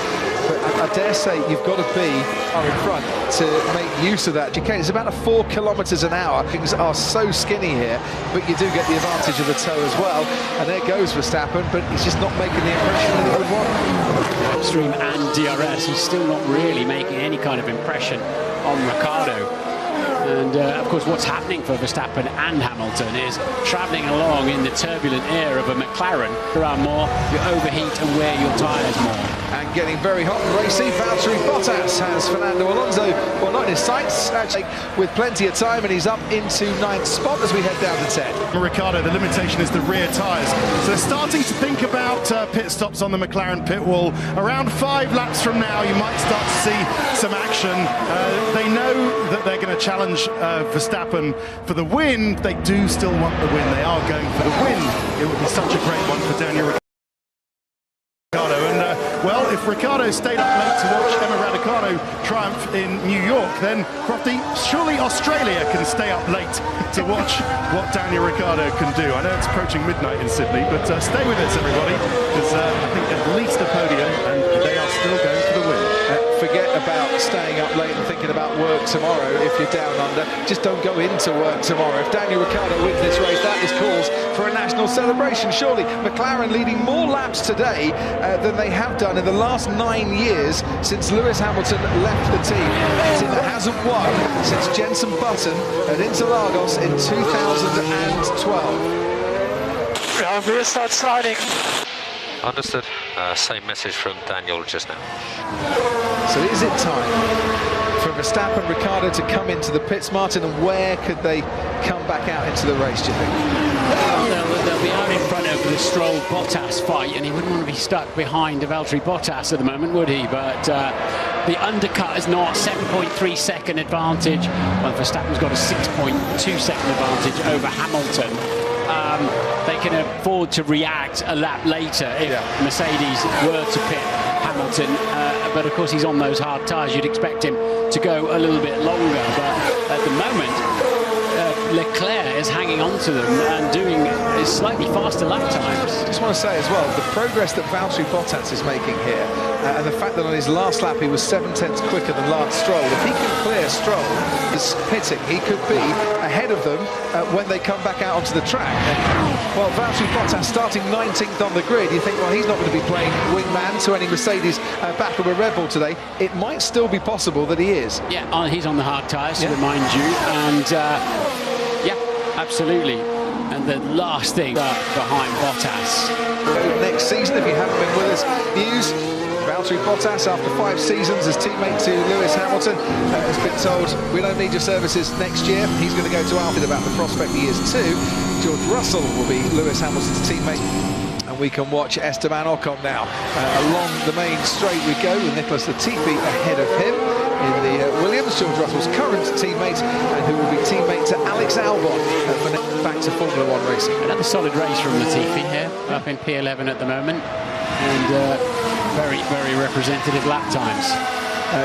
But I dare say you've got to be in front to make use of that. It's about 4 kilometres an hour. Things are so skinny here, but you do get the advantage of the toe as well. And there goes Verstappen, but he's just not making the impression that he would want. Upstream and DRS, he's still not really making any kind of impression on Ricciardo. And of course, what's happening for Verstappen and Hamilton is travelling along in the turbulent air of a McLaren. Around more, you overheat and wear your tyres more. And getting very hot and racy, Valtteri Bottas has Fernando Alonso, well, not in his sights, actually, with plenty of time, and he's up into 9th spot as we head down to 10. Ricciardo, the limitation is the rear tyres. So they're starting to think about pit stops on the McLaren pit wall. Around 5 laps from now, you might start to see some action. They know that they're going to challenge Verstappen for the win. They do still want the win. They are going for the win. It would be such a great one for Daniel Ricciardo. And well, if Ricciardo stayed up late to watch Emma Raducanu triumph in New York, then Crofty, surely Australia can stay up late to watch what Daniel Ricciardo can do. I know it's approaching midnight in Sydney, but stay with us, everybody, because I think at least a podium, and they are still going for the win. Forget about staying up late and thinking about work tomorrow if you're down under. Just don't go into work tomorrow. If Daniel Ricciardo wins this race, that is cause for a national celebration. Surely McLaren leading more laps today than they have done in the last 9 years since Lewis Hamilton left the team. The team that hasn't won since Jenson Button at Interlagos in 2012. Yeah, we'll start sliding. Understood. Same message from Daniel just now. So is it time for Verstappen and Ricciardo to come into the pits, Martin, and where could they come back out into the race, do you think? They'll be out in front of the Stroll-Bottas fight, and he wouldn't want to be stuck behind Valtteri Bottas at the moment, would he? But the undercut is not 7.3 second advantage. Well, Verstappen's got a 6.2 second advantage over Hamilton. They can afford to react a lap later if Mercedes were to pit Hamilton, but of course he's on those hard tyres. You'd expect him to go a little bit longer, but at the moment Leclerc is hanging on to them and doing slightly faster lap times. I just want to say as well, the progress that Valtteri Bottas is making here, and the fact that on his last lap he was 7/10 quicker than Lance Stroll. If he can clear Stroll as pitting, he could be ahead of them when they come back out onto the track. And, well, Valtteri Bottas starting 19th on the grid, you think, well, he's not going to be playing wingman to any Mercedes battle with Red Bull today. It might still be possible that he is. Yeah, he's on the hard tyres, to remind you, and yeah, absolutely. And the last thing behind Bottas. Next season, if you haven't been with us, news. Valtteri Bottas, after 5 seasons as teammate to Lewis Hamilton, has been told, we don't need your services next year. He's going to go to Alpine about the prospect he is too. George Russell will be Lewis Hamilton's teammate. And we can watch Esteban Ocon now. Along the main straight we go with Nicholas Latifi ahead of him in the Williams, George Russell's current teammate, and who will be teammate to Alex Albon for back to Formula 1 racing. Another solid race from Latifi here, up in P11 at the moment, and very, very representative lap times.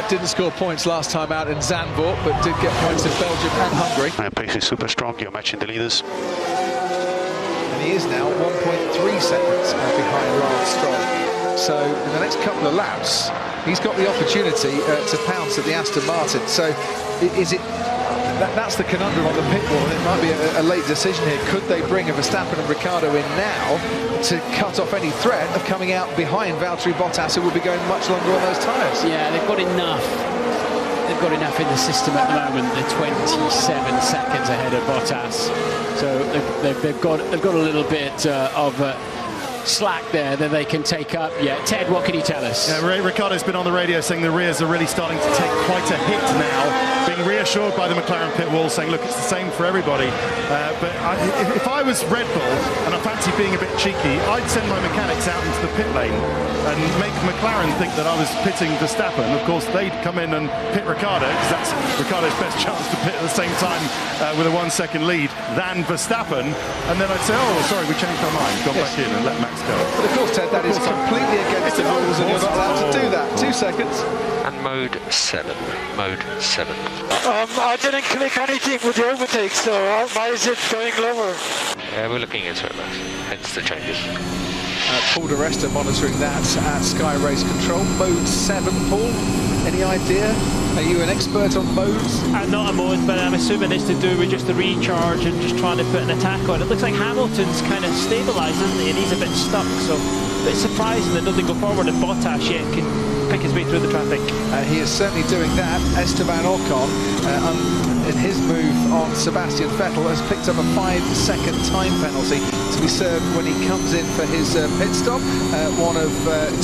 Didn't score points last time out in Zandvoort, but did get points in Belgium and Hungary. Pace is super strong, you're matching the leaders. And he is now 1.3 seconds behind Lance Stroll. So in the next couple of laps, he's got the opportunity to pounce at the Aston Martin. So is it... That's the conundrum on the pit wall, and it might be a late decision here. Could they bring a Verstappen and Ricciardo in now to cut off any threat of coming out behind Valtteri Bottas, who will be going much longer on those tyres? Yeah, they've got enough. They've got enough in the system at the moment. They're 27 seconds ahead of Bottas, so they've got a little bit of slack there that they can take up. Yeah, Ted, what can you tell us? Yeah, Ricciardo's been on the radio saying the rears are really starting to take quite a hit now, being reassured by the McLaren pit wall, saying, look, it's the same for everybody. But if I was Red Bull and I fancy being a bit cheeky, I'd send my mechanics out into the pit lane and make McLaren think that I was pitting Verstappen. Of course, they'd come in and pit Ricciardo, because that's Ricciardo's best chance to pit at the same time with a 1 second lead than Verstappen. And then I'd say, oh, sorry, we changed our mind, gone back in and let Max go. But of course, Ted, that is completely against the rules, and you're not allowed to do that. 2 seconds. And mode 7. Mode 7. I didn't click anything with the overtake, so why is it going lower? Yeah, we're looking into it, hence the changes. Paul di Resta monitoring that at Sky Race Control. Mode 7, Paul, any idea? Are you an expert on modes? I'm not a mode, but I'm assuming it's to do with just the recharge and just trying to put an attack on. It looks like Hamilton's kind of stabilised, isn't he? And he's a bit stuck, so a bit surprising that doesn't go forward, and Bottas yet can pick his way through the traffic. He is certainly doing that. Esteban Ocon, in his move on Sebastian Vettel, has picked up a 5-second time penalty to be served when he comes in for his pit stop. One of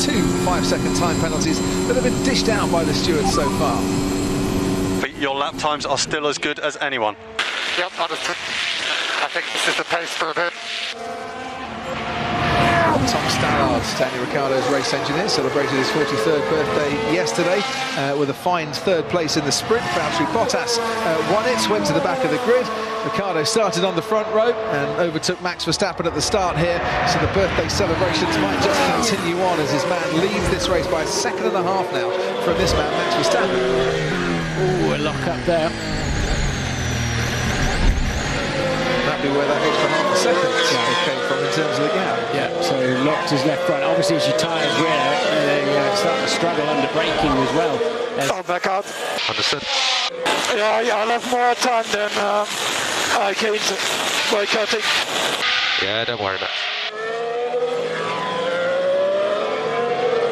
2 5-second time penalties that have been dished out by the stewards so far. But your lap times are still as good as anyone. Yep, understood. I think this is the pace for a bit. Tom Stallard, Daniel Ricciardo's race engineer, celebrated his 43rd birthday yesterday with a fine 3rd place in the sprint. Valtteri Bottas won it, went to the back of the grid. Ricciardo started on the front row and overtook Max Verstappen at the start here, so the birthday celebrations might just continue on as his man leads this race by 1.5 seconds now from this man, Max Verstappen. Oh, a lock up there. That'd be where that extra 0.5 seconds came from in terms of the gap. Yeah, so locked his left front. Obviously, as your tyres wear, they start to struggle under braking as well. Oh, back out. Understood. Yeah, I'll have more time than I gained by cutting. Yeah, don't worry about it.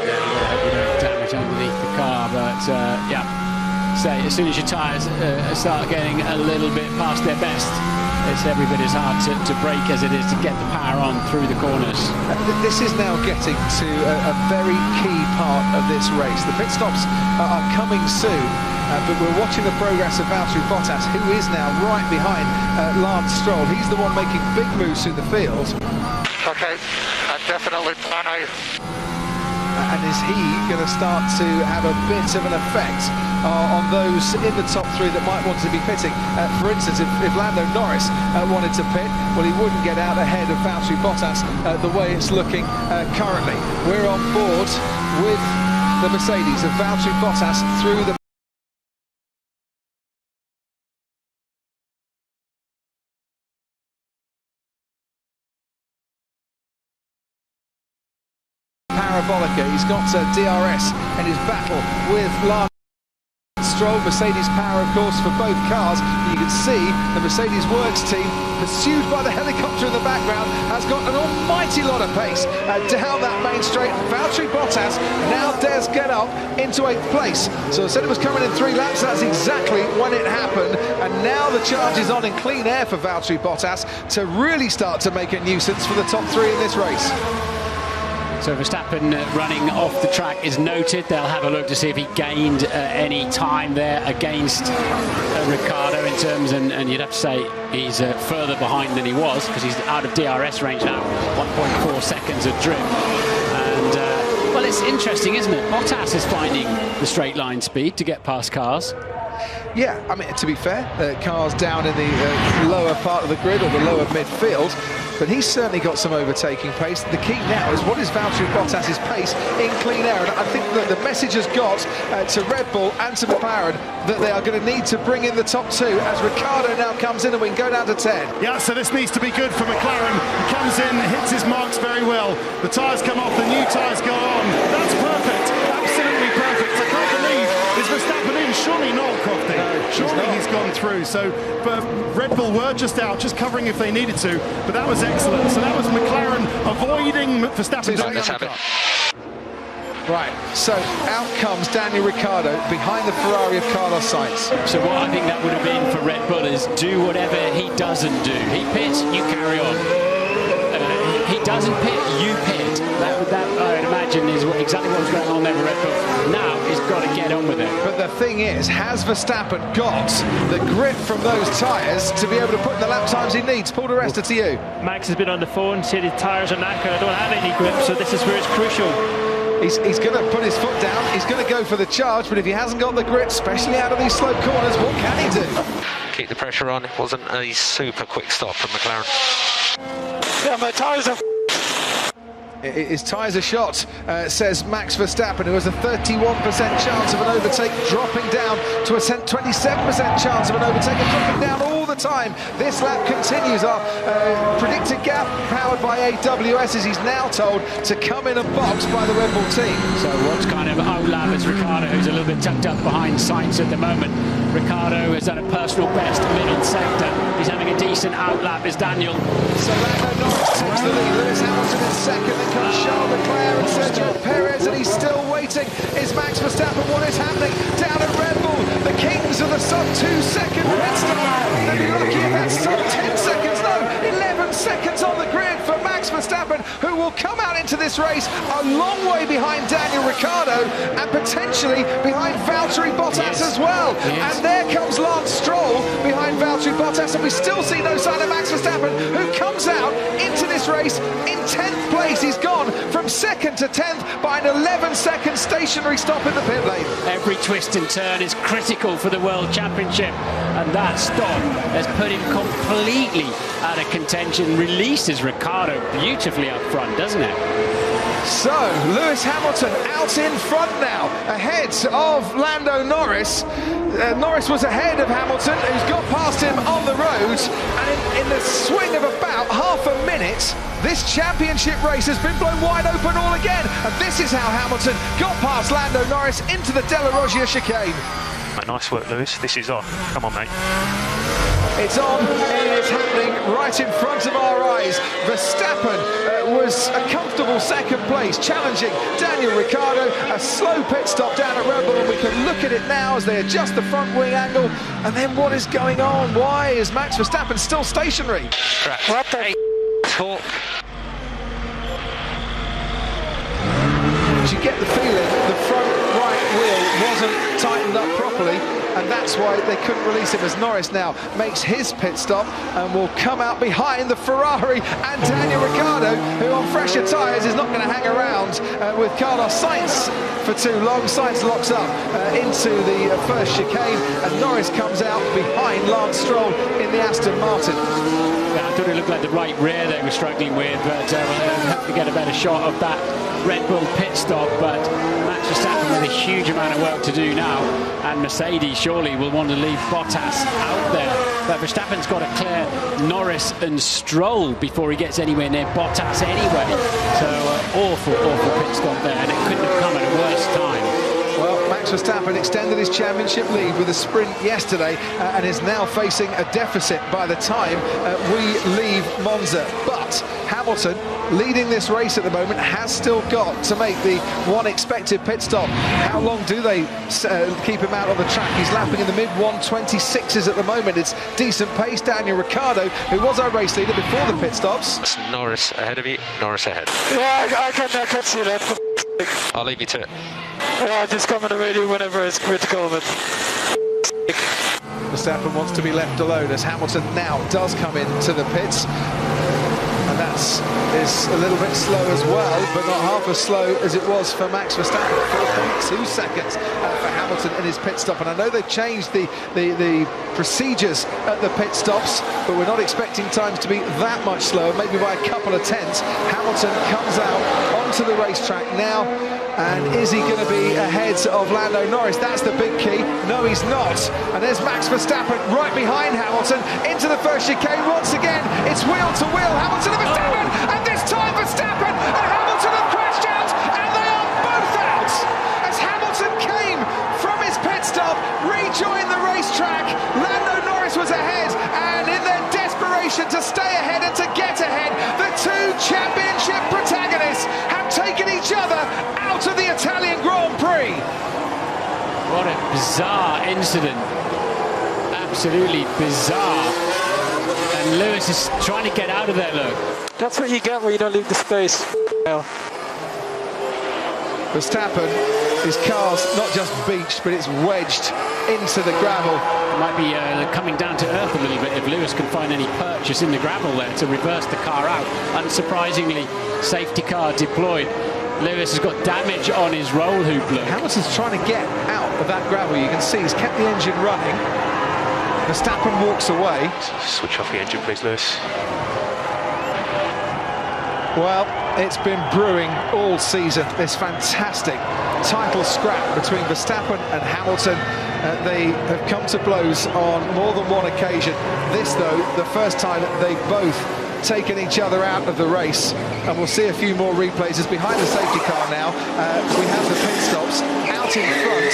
Yeah, damage underneath the car, but yeah. Say, as soon as your tyres start getting a little bit past their best, it's every bit as hard to brake as it is to get the power on through the corners. This is now getting to a very key part of this race. The pit stops are coming soon, but we're watching the progress of Valtteri Bottas, who is now right behind Lance Stroll. He's the one making big moves through the field. Okay, definitely plan A. And is he going to start to have a bit of an effect on those in the top three that might want to be pitting? For instance, if Lando Norris wanted to pit, well, he wouldn't get out ahead of Valtteri Bottas the way it's looking currently. We're on board with the Mercedes of Valtteri Bottas through the parabolica. He's got DRS in his battle with Lance Stroll. Mercedes power, of course, for both cars. You can see the Mercedes works team, pursued by the helicopter in the background, has got an almighty lot of pace down that main straight. Valtteri Bottas now dares get up into 8th place. So I said it was coming in 3 laps. That's exactly when it happened. And now the charge is on in clean air for Valtteri Bottas to really start to make a nuisance for the top 3 in this race. So Verstappen running off the track is noted. They'll have a look to see if he gained any time there against Ricciardo in terms, and you'd have to say he's further behind than he was because he's out of DRS range now, 1.4 seconds adrift. And well, it's interesting, isn't it? Bottas is finding the straight line speed to get past cars. Yeah, I mean, to be fair, cars down in the lower part of the grid or the lower midfield, but he's certainly got some overtaking pace. The key now is what is Valtteri Bottas's pace in clean air, and I think that the message has got to Red Bull and to McLaren that they are going to need to bring in the top 2 as Ricciardo now comes in and we can go down to 10. Yeah, so this needs to be good for McLaren. He comes in, hits his marks very well. The tyres come off, the new tyres go on. That's perfect, absolutely perfect. I can't believe, is Verstappen in? Surely not, Crofty. No, surely he's gone through. So Red Bull were just out, just covering if they needed to, but that was excellent. So that was McLaren avoiding Verstappen doing the undercut. Right, so out comes Daniel Ricciardo behind the Ferrari of Carlos Sainz. So what I think that would have been for Red Bull is do whatever he doesn't do. He pits, you carry on. He doesn't pit, you pit. That I would imagine is exactly what was going on there with Red Bull. Now he's got to get on with it. But the thing is, has Verstappen got the grip from those tyres to be able to put in the lap times he needs? Paul de Resta to you. Max has been on the phone, said his tyres are knackered, I don't have any grip, so this is where it's crucial. He's going to put his foot down, he's going to go for the charge, but if he hasn't got the grip, especially out of these slow corners, what can he do? Keep the pressure on. It wasn't a super quick stop from McLaren. Yeah, my tyres are... His tyres are shot, says Max Verstappen, who has a 31% chance of an overtake, dropping down to a 27% chance of an overtake, and dropping down all the time. This lap continues. Our predicted gap, powered by AWS, as he's now told to come in and box by the Red Bull team. So what's kind of outlap is Ricciardo, who's a little bit tucked up behind Sainz at the moment. Ricciardo has done a personal best middle sector. He's having a decent outlap, is Daniel. So Lando Norris takes the lead. Lewis Hamilton in second. Then comes Charles Leclerc and Sergio Perez, and he's still waiting. Is Max Verstappen? What is happening down at Red Bull? The kings of the sub-2 second pit stop. They'll be lucky if that's sub-10 seconds. No, 11 seconds on the grid for Max Verstappen, who will come out into this race a long way behind Daniel Ricciardo and potentially behind Valtteri Bottas as well. And there comes Lance Stroll behind Valtteri Bottas, and we still see no sign of Max Verstappen, who comes out into this race in 10th place. He's gone from 2nd to 10th by an 11-second stationary stop in the pit lane. Every twist and turn is critical for the World Championship, and that stop has put him completely out of contention. Releases Ricciardo beautifully up front, doesn't it? So, Lewis Hamilton out in front now, ahead of Lando Norris. Norris was ahead of Hamilton, who's got past him on the road, and in the swing of about half a minute, this championship race has been blown wide open all again, and this is how Hamilton got past Lando Norris into the Della Roggia chicane. Nice work, Lewis. This is on. Come on, mate. It's on, it is happening right in front of our eyes. Verstappen was a comfortable second place, challenging Daniel Ricciardo. A slow pit stop down at Red Bull, and we can look at it now as they adjust the front wing angle. And then what is going on? Why is Max Verstappen still stationary? What the talk? You get the feeling the front right wheel wasn't tightened up properly, and that's why they couldn't release him, as Norris now makes his pit stop and will come out behind the Ferrari and Daniel Ricciardo, who on fresher tyres is not going to hang around with Carlos Sainz for too long. Sainz locks up into the first chicane, and Norris comes out behind Lance Stroll in the Aston Martin. I thought it looked like the right rear they were struggling with, but we'll have to get a better shot of that Red Bull pit stop. But Max Verstappen with a huge amount of work to do now, and Mercedes surely will want to leave Bottas out there. But Verstappen's got to clear Norris and Stroll before he gets anywhere near Bottas anyway. So awful pit stop there, and it couldn't have come at a worse time. Well, Max Verstappen extended his championship lead with a sprint yesterday and is now facing a deficit by the time we leave Monza. But Hamilton, leading this race at the moment, has still got to make the one expected pit stop. How long do they keep him out on the track? He's lapping in the mid-126s at the moment. It's decent pace. Daniel Ricciardo, who was our race leader before the pit stops. It's Norris ahead of you, Norris ahead. Yeah, I can see that. I'll leave you to it. Yeah, just come on the radio whenever it's critical, but... Verstappen wants to be left alone as Hamilton now does come into the pits. And that is a little bit slow as well, but not half as slow as it was for Max Verstappen. 4.2 seconds for Hamilton in his pit stop. And I know they've changed the procedures at the pit stops, but we're not expecting times to be that much slower, maybe by a couple of tenths. Hamilton comes out onto the racetrack now, and is he going to be ahead of Lando Norris? That's the big key. No, he's not. And there's Max Verstappen right behind Hamilton into the first chicane. Once again, it's wheel to wheel. Hamilton and Verstappen, and this time Verstappen and Hamilton have crashed out, and they are both out as Hamilton came from his pit stop, rejoined the racetrack. Lando Norris was ahead, and in their desperation to stay ahead and to get ahead, the two championship protagonists have taken each other out of the Italian Grand Prix. What a bizarre incident. Absolutely bizarre. And Lewis is trying to get out of there, look. That's what you get when you don't leave the space. Verstappen, his car's not just beached, but it's wedged into the gravel. It might be coming down to earth a little bit if Lewis can find any purchase in the gravel there to reverse the car out. Unsurprisingly, safety car deployed. Lewis has got damage on his roll hoop, look. Hamilton's trying to get out of that gravel. You can see he's kept the engine running. Verstappen walks away. Switch off the engine, please, Lewis. Well, it's been brewing all season, this fantastic title scrap between Verstappen and Hamilton. They have come to blows on more than one occasion. This, though, the first time they've both taken each other out of the race. And we'll see a few more replays as behind the safety car now. We have the pit stops. Out in front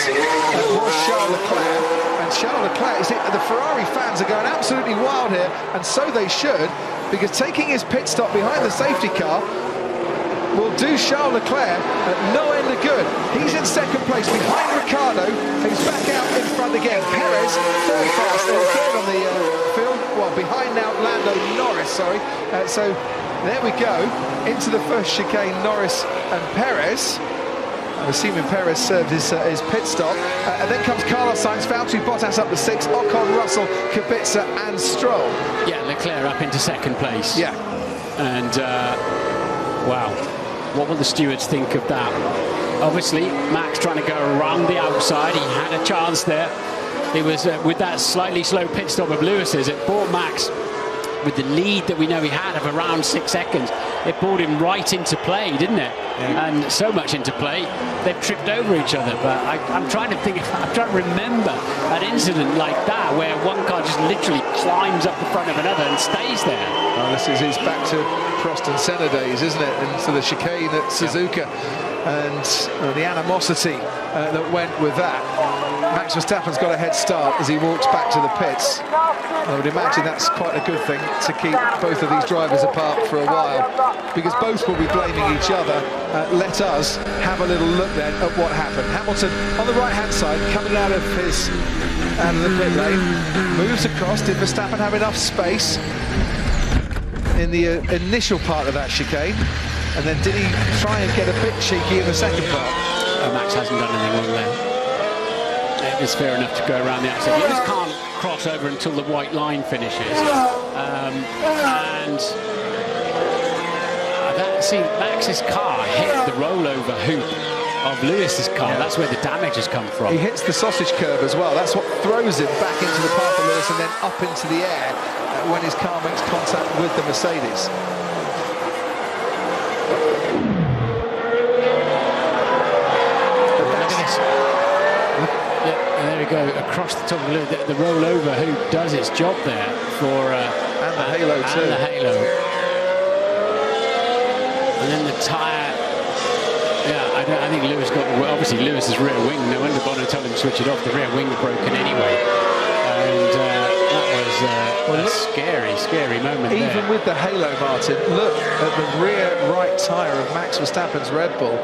was Charles Leclerc. And Charles Leclerc, you see, the Ferrari fans are going absolutely wild here, and so they should, because taking his pit stop behind the safety car will do Charles Leclerc no end of good. He's in second place behind Ricciardo, who's back out in front again. Perez, third on the field, well, behind now Lando Norris, sorry. So there we go, into the first chicane, Norris and Perez. I'm assuming Perez served his pit stop. And then comes Carlos Sainz, Valtteri Bottas up to 6, Ocon, Russell, Kubica and Stroll. Yeah, Leclerc up into second place. Yeah. And, wow, what will the stewards think of that? Obviously, Max trying to go around the outside. He had a chance there. It was with that slightly slow pit stop of Lewis's, it brought Max, with the lead that we know he had of around 6 seconds, it brought him right into play, didn't it? Yeah. And so much into play, they've tripped over each other. But I'm trying to remember an incident like that where one car just literally climbs up the front of another and stays there. Well, this is back to Prost and Senna days, isn't it? And so the chicane at Suzuka. and the animosity that went with that. Max Verstappen's got a head start as he walks back to the pits. I would imagine that's quite a good thing to keep both of these drivers apart for a while, because both will be blaming each other. Let us have a little look then at what happened. Hamilton on the right-hand side, coming out of the pit lane, moves across. Did Verstappen have enough space in the initial part of that chicane? And then did he try and get a bit cheeky in the second part? Max hasn't done anything wrong there. It was fair enough to go around the outside. You just can't cross over until the white line finishes. Max's car hit the rollover hoop of Lewis's car. Yeah. That's where the damage has come from. He hits the sausage curb as well. That's what throws him back into the path of Lewis and then up into the air when his car makes contact with the Mercedes. There we go, across the top of the rollover hoop does its job there for and the halo too. And the halo. And then the tyre. Yeah, I think Lewis got obviously Lewis's rear wing. No wonder Bono told him to switch it off. The rear wing broken anyway, and that was a scary moment. Even with the halo, Martin, look at the rear right tyre of Max Verstappen's Red Bull.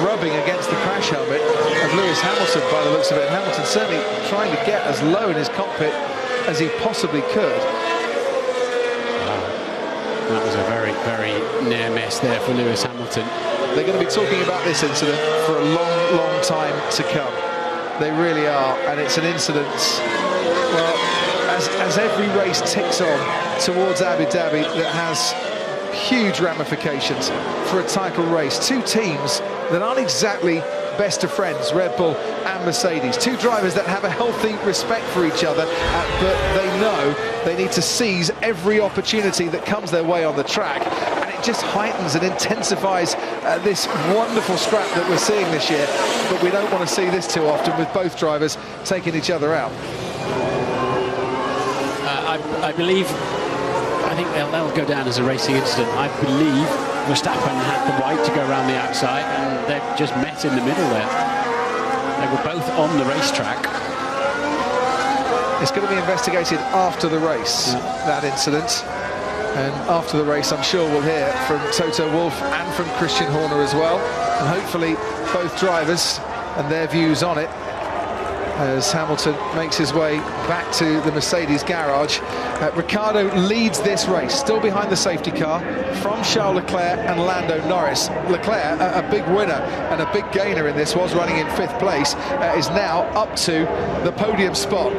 Rubbing against the crash helmet of Lewis Hamilton by the looks of it. Hamilton certainly trying to get as low in his cockpit as he possibly could. Wow. That was a very, very near miss there for Lewis Hamilton. They're going to be talking about this incident for a long, long time to come. They really are, and it's an incident, well, as every race ticks on towards Abu Dhabi, that has huge ramifications for a title race. Two teams that aren't exactly best of friends, Red Bull and Mercedes. Two drivers that have a healthy respect for each other, but they know they need to seize every opportunity that comes their way on the track. And it just heightens and intensifies this wonderful scrap that we're seeing this year. But we don't want to see this too often, with both drivers taking each other out. I think they'll go down as a racing incident. I believe Verstappen had the right to go around the outside, and they've just met in the middle there. They were both on the racetrack. It's going to be investigated after the race, that incident. And after the race, I'm sure we'll hear from Toto Wolff and from Christian Horner as well. And hopefully both drivers and their views on it, as Hamilton makes his way back to the Mercedes garage. Ricciardo leads this race, still behind the safety car, from Charles Leclerc and Lando Norris. Leclerc, a big winner and a big gainer in this, was running in 5th place, is now up to the podium spot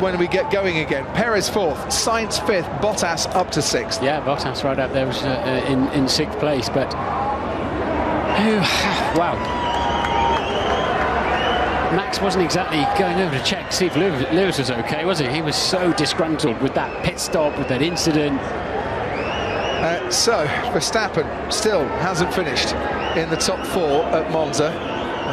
when we get going again. Perez 4th, Sainz 5th, Bottas up to 6th. Yeah, Bottas right up there was in 6th place, but wow. Max wasn't exactly going over to check, see if Lewis was okay, was he? He was so disgruntled with that pit stop, with that incident. So, Verstappen still hasn't finished in the top 4 at Monza.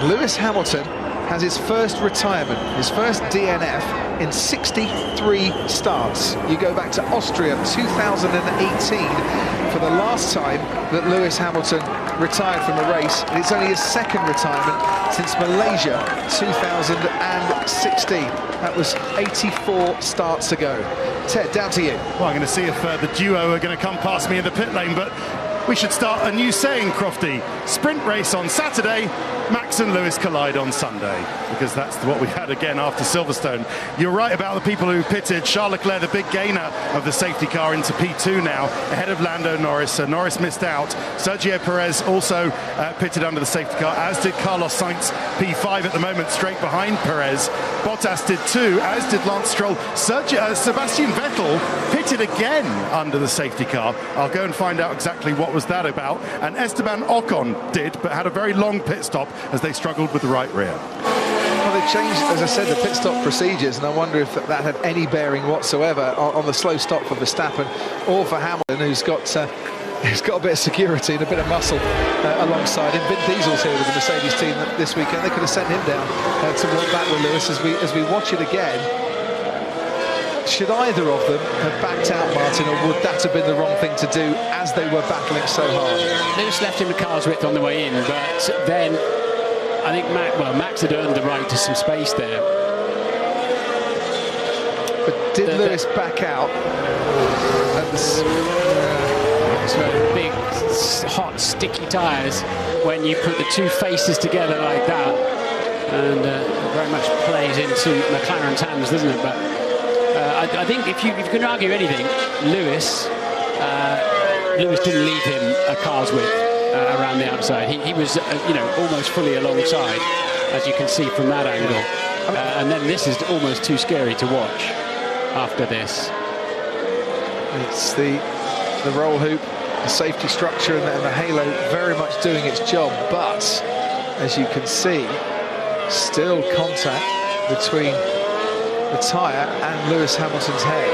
Lewis Hamilton has his first retirement, his first DNF in 63 starts. You go back to Austria 2018 for the last time that Lewis Hamilton retired from a race, and it's only his second retirement since Malaysia 2016. That was 84 starts ago. Ted, down to you. Well, I'm going to see if the duo are going to come past me in the pit lane, but we should start a new saying, Crofty. Sprint race on Saturday, Max and Lewis collide on Sunday, because that's what we had again after Silverstone. You're right about the people who pitted. Charles Leclerc, the big gainer of the safety car, into P2 now, ahead of Lando Norris. So Norris missed out. Sergio Perez also pitted under the safety car, as did Carlos Sainz, P5 at the moment, straight behind Perez. Bottas did too, as did Lance Stroll. Sebastian Vettel pitted again under the safety car. I'll go and find out exactly what was that about. And Esteban Ocon did, but had a very long pit stop as they struggled with the right rear. Well, they changed, as I said, the pit stop procedures, and I wonder if that had any bearing whatsoever on the slow stop for Verstappen or for Hamilton, who's got a bit of security and a bit of muscle alongside him. Vin Diesel's here with the Mercedes team this weekend. They could have sent him down to walk back with Lewis as we watch it again. should either of them have backed out, Martin, or would that have been the wrong thing to do as they were battling so hard? Lewis left him a car's width on the way in, but then I think Max had earned the right to some space there. But did Lewis back out? So big, hot, sticky tyres when you put the two faces together like that, and very much plays into McLaren's hands, doesn't it? But I think if you can argue anything, Lewis didn't leave him a car's width around the outside. He was almost fully alongside, as you can see from that angle. And then this is almost too scary to watch after this. It's the roll hoop, the safety structure and the halo very much doing its job, but as you can see, still contact between the tyre and Lewis Hamilton's head.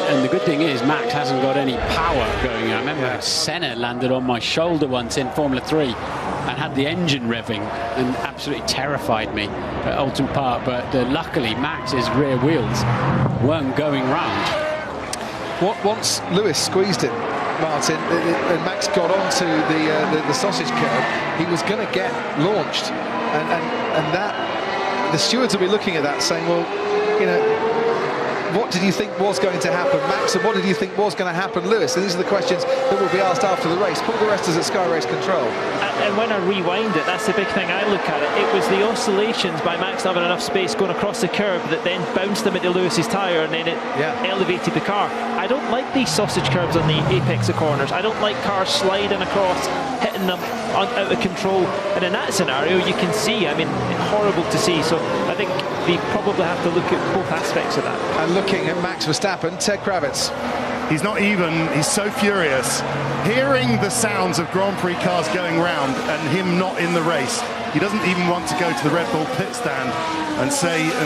And the good thing is Max hasn't got any power going. I remember Senna landed on my shoulder once in Formula 3 and had the engine revving and absolutely terrified me at Oulton Park, but luckily Max's rear wheels weren't going round. Once Lewis squeezed him, Martin, and Max got onto the sausage curb, he was going to get launched, and that the stewards will be looking at that saying, well, what did you think was going to happen, Max, and what did you think was going to happen, Lewis? And these are the questions that will be asked after the race. Paul the rest is at Sky Race Control. And when I rewind it, that's the big thing I look at it. It was the oscillations by Max having enough space going across the curb that then bounced them into Lewis's tyre, and then it elevated the car. I don't like these sausage curbs on the apex of corners. I don't like cars sliding across, hitting them out of control. And in that scenario, you can see, horrible to see. So I think they probably have to look at both aspects of that. And looking at Max Verstappen, Ted Kravitz. He's so furious. Hearing the sounds of Grand Prix cars going round and him not in the race, he doesn't even want to go to the Red Bull pit stand and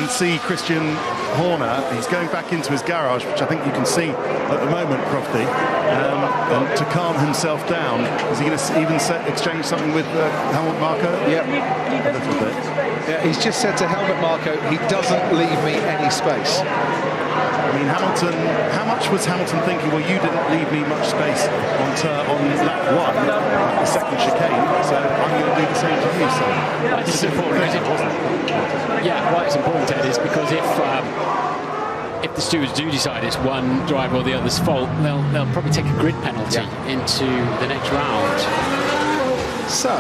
see Christian Horner. He's going back into his garage, which I think you can see at the moment, Crofty, and to calm himself down. Is he going to even exchange something with Helmut Marko? Yeah, a little bit. Yeah, he's just said to Helmut Marko, he doesn't leave me any space. Hamilton, how much was Hamilton thinking, well, you didn't leave me much space on lap 1, the second chicane, so I'm going to do the same to you. So it's important. Why it's important, Ted, is because if the stewards do decide it's one driver or the other's fault, they'll probably take a grid penalty into the next round. So,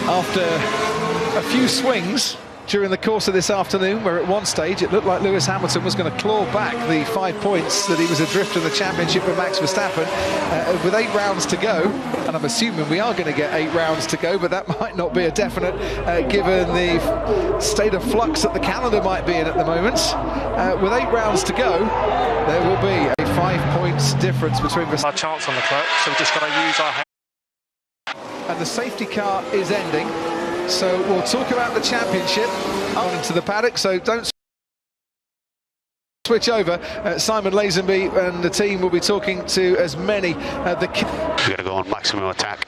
after a few swings during the course of this afternoon, where at one stage it looked like Lewis Hamilton was going to claw back the 5 points that he was adrift in the championship with Max Verstappen, with 8 rounds to go, and I'm assuming we are going to get 8 rounds to go, but that might not be a definite given the state of flux that the calendar might be in at the moment. With 8 rounds to go, there will be a 5 points difference between our chance on the clock, so we've just got to use our... And the safety car is ending. So we'll talk about the championship on into the paddock, so don't switch over. Simon Lazenby and the team will be talking to as many of the... We've got to go on maximum attack.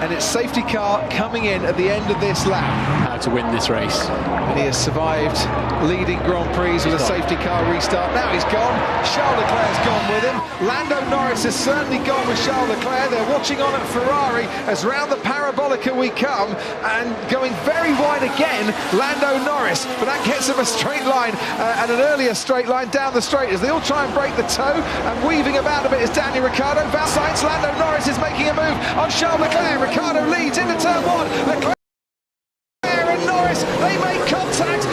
And it's safety car coming in at the end of this lap. How to win this race. And he has survived leading Grand Prix with a safety car restart. Now he's gone. Charles Leclerc's gone with him. Lando Norris has certainly gone with Charles Leclerc. They're watching on at Ferrari as round the parabolica we come, and going very wide again, Lando Norris. But that gets him a straight line and an earlier straight line down the straight as they all try and break the toe, and weaving about a bit is Daniel Ricciardo. Valsainz, Lando Norris is making a move on Charles Leclerc. Ricciardo leads into turn 1. Leclerc and Norris, they make contact.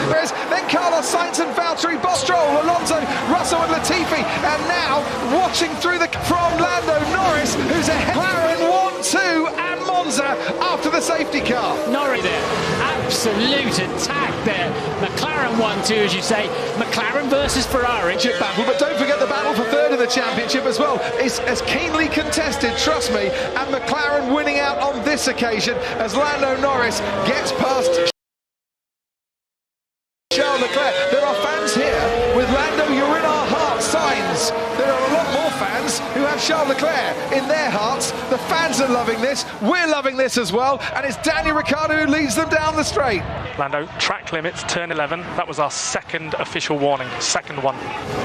Then Carlos Sainz and Valtteri Bottas, Alonso, Russell and Latifi, and now watching through from Lando Norris, who's ahead. McLaren 1-2 at Monza after the safety car. Norris there, absolute attack there. McLaren 1-2, as you say. McLaren versus Ferrari. Battle, but don't forget the battle for third in the championship as well. It's as keenly contested, trust me, and McLaren winning out on this occasion as Lando Norris gets past Charles Leclerc. There are fans here with Lando, you're in our hearts signs. There are a lot more fans who have Charles Leclerc in their hearts. The fans are loving this. We're loving this as well. And it's Daniel Ricciardo who leads them down the straight. Lando, track limits, turn 11. That was our second official warning, second one.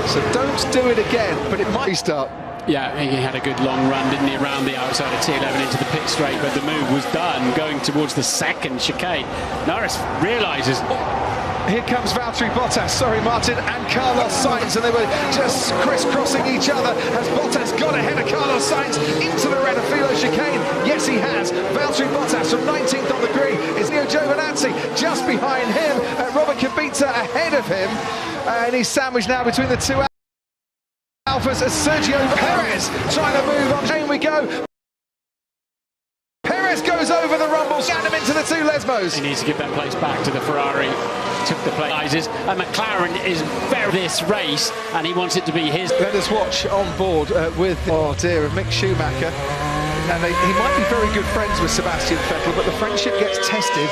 So don't do it again, but it might start. Yeah, he had a good long run, didn't he, around the outside of T11 into the pit straight, but the move was done going towards the second chicane. Norris realises... Here comes Valtteri Bottas, sorry Martin, and Carlos Sainz, and they were just crisscrossing each other as Bottas got ahead of Carlos Sainz into the Renofilo chicane. Yes, he has. Valtteri Bottas from 19th on the grid is Neo Giovinazzi just behind him. Robert Kubica ahead of him, and he's sandwiched now between the two Alphas as Sergio Perez trying to move on. In we go. Perez goes over the rumble, scan him into the two Lesmos. He needs to give that place back to the Ferrari. Took the places, and McLaren is very this race, and he wants it to be his. Let us watch on board with, oh dear, Mick Schumacher. And he might be very good friends with Sebastian Vettel, but the friendship gets tested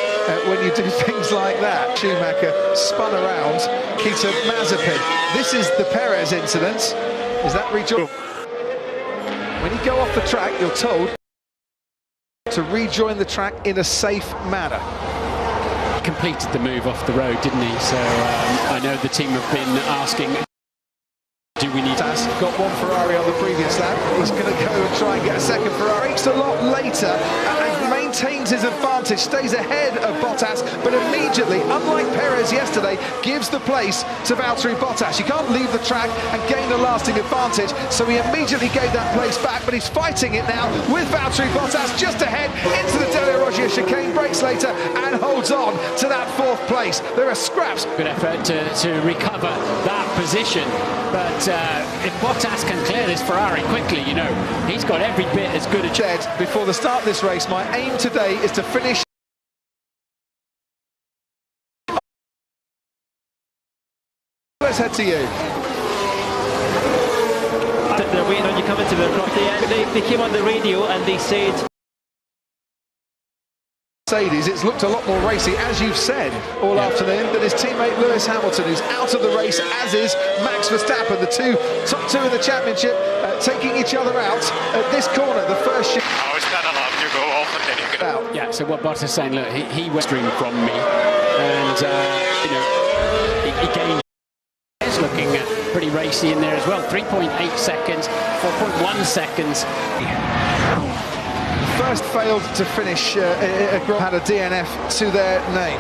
when you do things like that. Schumacher spun around Kita Mazepin. This is the Perez incident. Is that rejoin? When you go off the track, you're told to rejoin the track in a safe manner. Completed the move off the road, didn't he? So I know the team have been asking, do we need... Got one Ferrari on the previous lap. He's going to go and try and get a second Ferrari. It's a lot later and maintains his advantage, stays ahead of Bottas, but immediately, unlike Perez yesterday, gives the place to Valtteri Bottas. You can't leave the track and gain a lasting advantage, so he immediately gave that place back, but he's fighting it now with Valtteri Bottas just ahead into the Della Roggia chicane, brakes later and holds on to that fourth place. There are scraps. Good effort to recover that position, but if Bottas can clear this Ferrari quickly, you know, he's got every bit as good a chance. Before the start of this race, my aim today is to finish. Let's head to you. They're waiting on you coming to the front. They came on the radio and they said... Mercedes, it's looked a lot more racy, as you've said all afternoon, than his teammate Lewis Hamilton, who's out of the race, as is Max Verstappen. The top two in the championship taking each other out at this corner, the first shift. Oh, it's not allowed to go off and then you get out. Yeah, so what Bottas is saying, look, he went stream from me, and you know, he gained. He's looking pretty racy in there as well. 3.8 seconds, 4.1 seconds. First failed to finish, had a DNF to their name.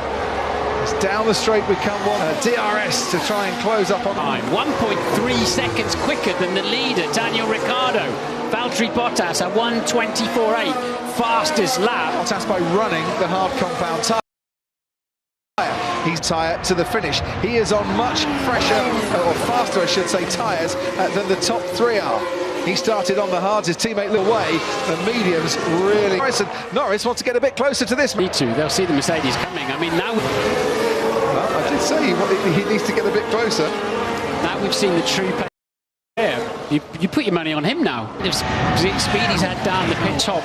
It's down the straight we come one, DRS to try and close up on time. 1.3 seconds quicker than the leader, Daniel Ricciardo. Valtteri Bottas at 1:24.8, fastest lap. Bottas by running the hard compound tyre. He's tyre to the finish. He is on much fresher, or faster I should say, tyres than the top three are. He started on the hards, his teammate lit away, the mediums really... Norris wants to get a bit closer to this. Me too, they'll see the Mercedes coming. I mean, now... Well, I did say he needs to get a bit closer. Now we've seen the true pair. You put your money on him now. The speed he's had down the pit top,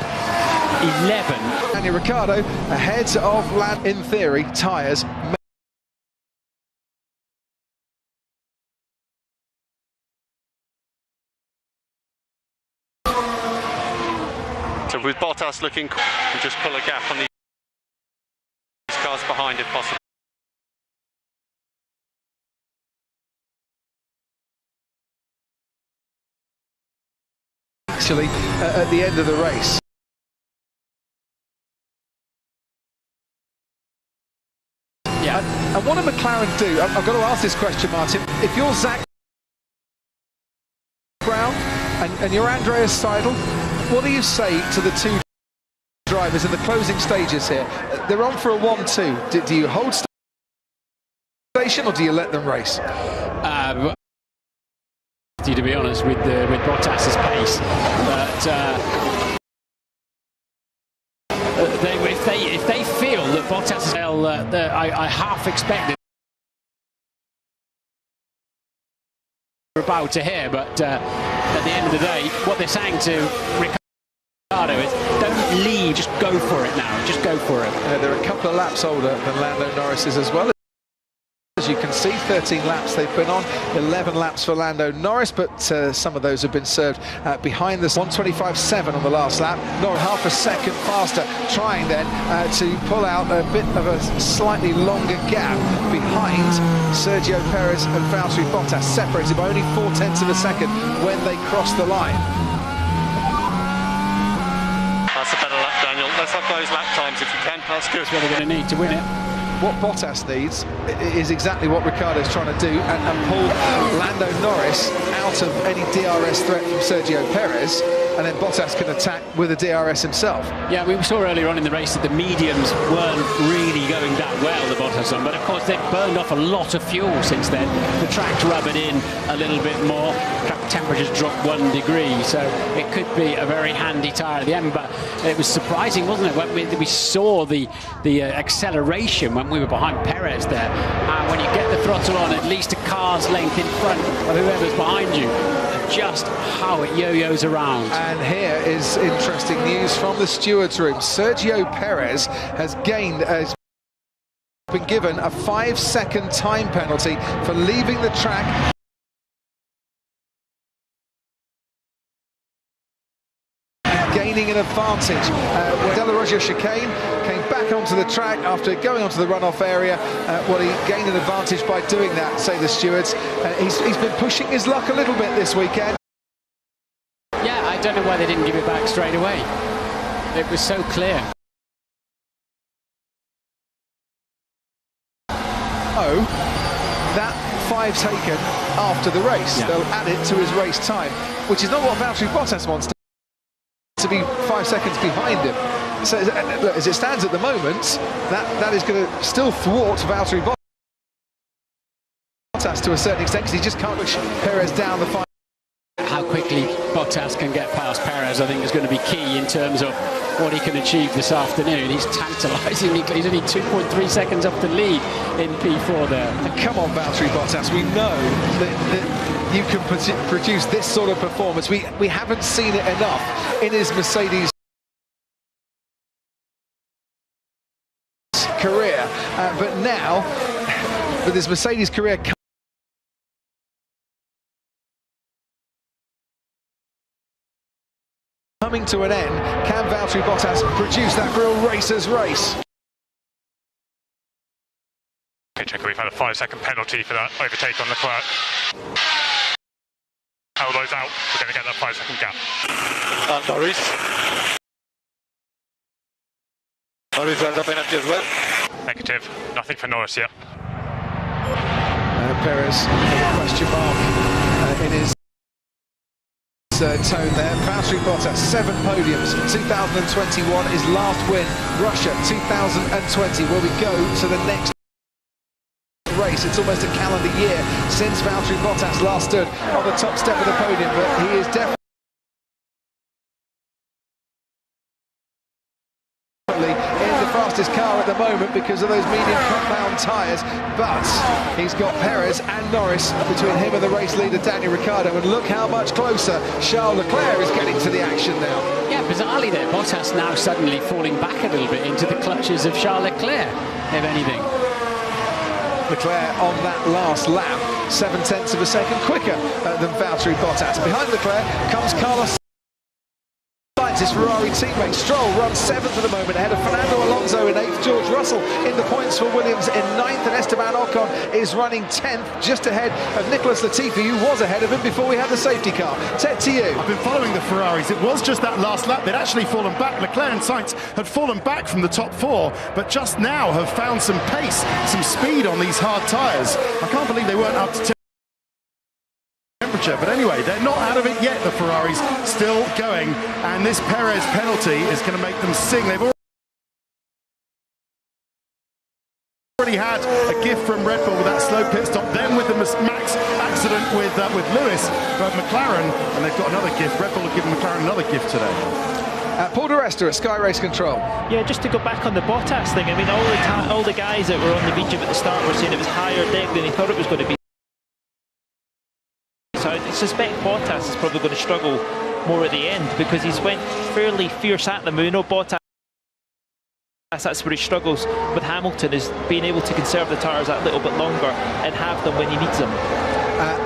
11. Daniel Ricciardo ahead of Land, in theory, tyres. So with Bottas looking, and just pull a gap on these cars behind if possible. Actually, at the end of the race. Yeah. And what did McLaren do? I've got to ask this question, Martin. If you're Zach Brown and you're Andreas Seidel, what do you say to the two drivers in the closing stages here? They're on for a 1-2. Do you hold station or do you let them race? To be honest, with Bottas's pace, but if they feel that Bottas is I half expected about to hear, but at the end of the day, what they're saying to Ricciardo is, don't leave, just go for it now, just go for it. They're a couple of laps older than Lando Norris is as well. As you can see, 13 laps they've been on, 11 laps for Lando Norris, but some of those have been served behind the 125.7 on the last lap. Norris half a second faster, trying then to pull out a bit of a slightly longer gap behind Sergio Perez and Valtteri Bottas, separated by only 0.4 of a second when they cross the line. That's a better lap, Daniel. Let's have those lap times if you can. That's good. That's what they're going to need to win it. What Bottas needs is exactly what Ricciardo's trying to do, and pull Lando Norris out of any DRS threat from Sergio Perez, and then Bottas can attack with a DRS himself. Yeah, we saw earlier on in the race that the mediums weren't really going that well, the Bottas one, but of course they've burned off a lot of fuel since then. The track's rubbing in a little bit more, track temperatures dropped 1 degree, so it could be a very handy tyre at the end, but it was surprising, wasn't it, when we saw the acceleration when we were behind Perez there, and when you get the throttle on at least a car's length in front of whoever's behind you, just how it yo-yos around. And here is interesting news from the stewards room. Sergio Perez has been given a 5-second time penalty for leaving the track and gaining an advantage. When De La Roggia chicane came back onto the track after going onto the runoff area, he gained an advantage by doing that, say the stewards. He's been pushing his luck a little bit this weekend. Yeah, I don't know why they didn't give it back straight away. It was so clear. Oh, that 5 taken after the race. Yeah. They'll add it to his race time, which is not what Valtteri Bottas wants to be 5 seconds behind him. So look, as it stands at the moment, that is going to still thwart Valtteri Bottas to a certain extent, because he just can't push Perez down the final. How quickly Bottas can get past Perez, I think, is going to be key in terms of what he can achieve this afternoon. He's tantalising. He's only 2.3 seconds off the lead in P4 there. And come on, Valtteri Bottas, we know that you can produce this sort of performance. We haven't seen it enough in his Mercedes career, but now with his Mercedes career coming to an end, can Valtteri Bottas produce that real racer's race? Okay, checker, we've had a 5-second penalty for that overtake on Leclerc. How those out, we're going to get that 5-second gap. And Norris. Norris has a penalty as well. Negative, nothing for Norris yet. Perez with a question mark in his tone there. Valtteri Bottas, 7 podiums, 2021, his last win. Russia 2020, where we go to the next race. It's almost a calendar year since Valtteri Bottas last stood on the top step of the podium, but he is definitely in the fastest car at the moment because of those medium compound tyres, but he's got Perez and Norris between him and the race leader Daniel Ricciardo, and look how much closer Charles Leclerc is getting to the action now. Yeah, bizarrely there, Bottas now suddenly falling back a little bit into the clutches of Charles Leclerc, if anything. Leclerc on that last lap, 0.7 of a second quicker than Valtteri Bottas. Behind Leclerc comes Carlos Sainz, his Ferrari teammate. Stroll runs 7th at the moment, ahead of Fernando Alonso in 8th. George Russell in the points for Williams in 9th, and Esteban Ocon is running 10th, just ahead of Nicholas Latifi, who was ahead of him before we had the safety car. Ted, to you. I've been following the Ferraris. It was just that last lap. They'd actually fallen back. Leclerc and Sainz had fallen back from the top 4, but just now have found some pace, some speed on these hard tyres. I can't believe they weren't up to temperature, but anyway, they're not out of it yet, the Ferraris, still going, and this Perez penalty is going to make them sing. They've already had a gift from Red Bull with that slow pit stop, then with the Max accident with Lewis, but McLaren, and they've got another gift. Red Bull have given McLaren another gift today. Paul di Resta at Sky Race Control. Yeah, just to go back on the Bottas thing, I mean, all the guys that were on the medium at the start were saying it was higher deck than they thought it was going to be. So I suspect Bottas is probably going to struggle more at the end because he's went fairly fierce at them. We know Bottas That's where he struggles with Hamilton, is being able to conserve the tyres that little bit longer and have them when he needs them.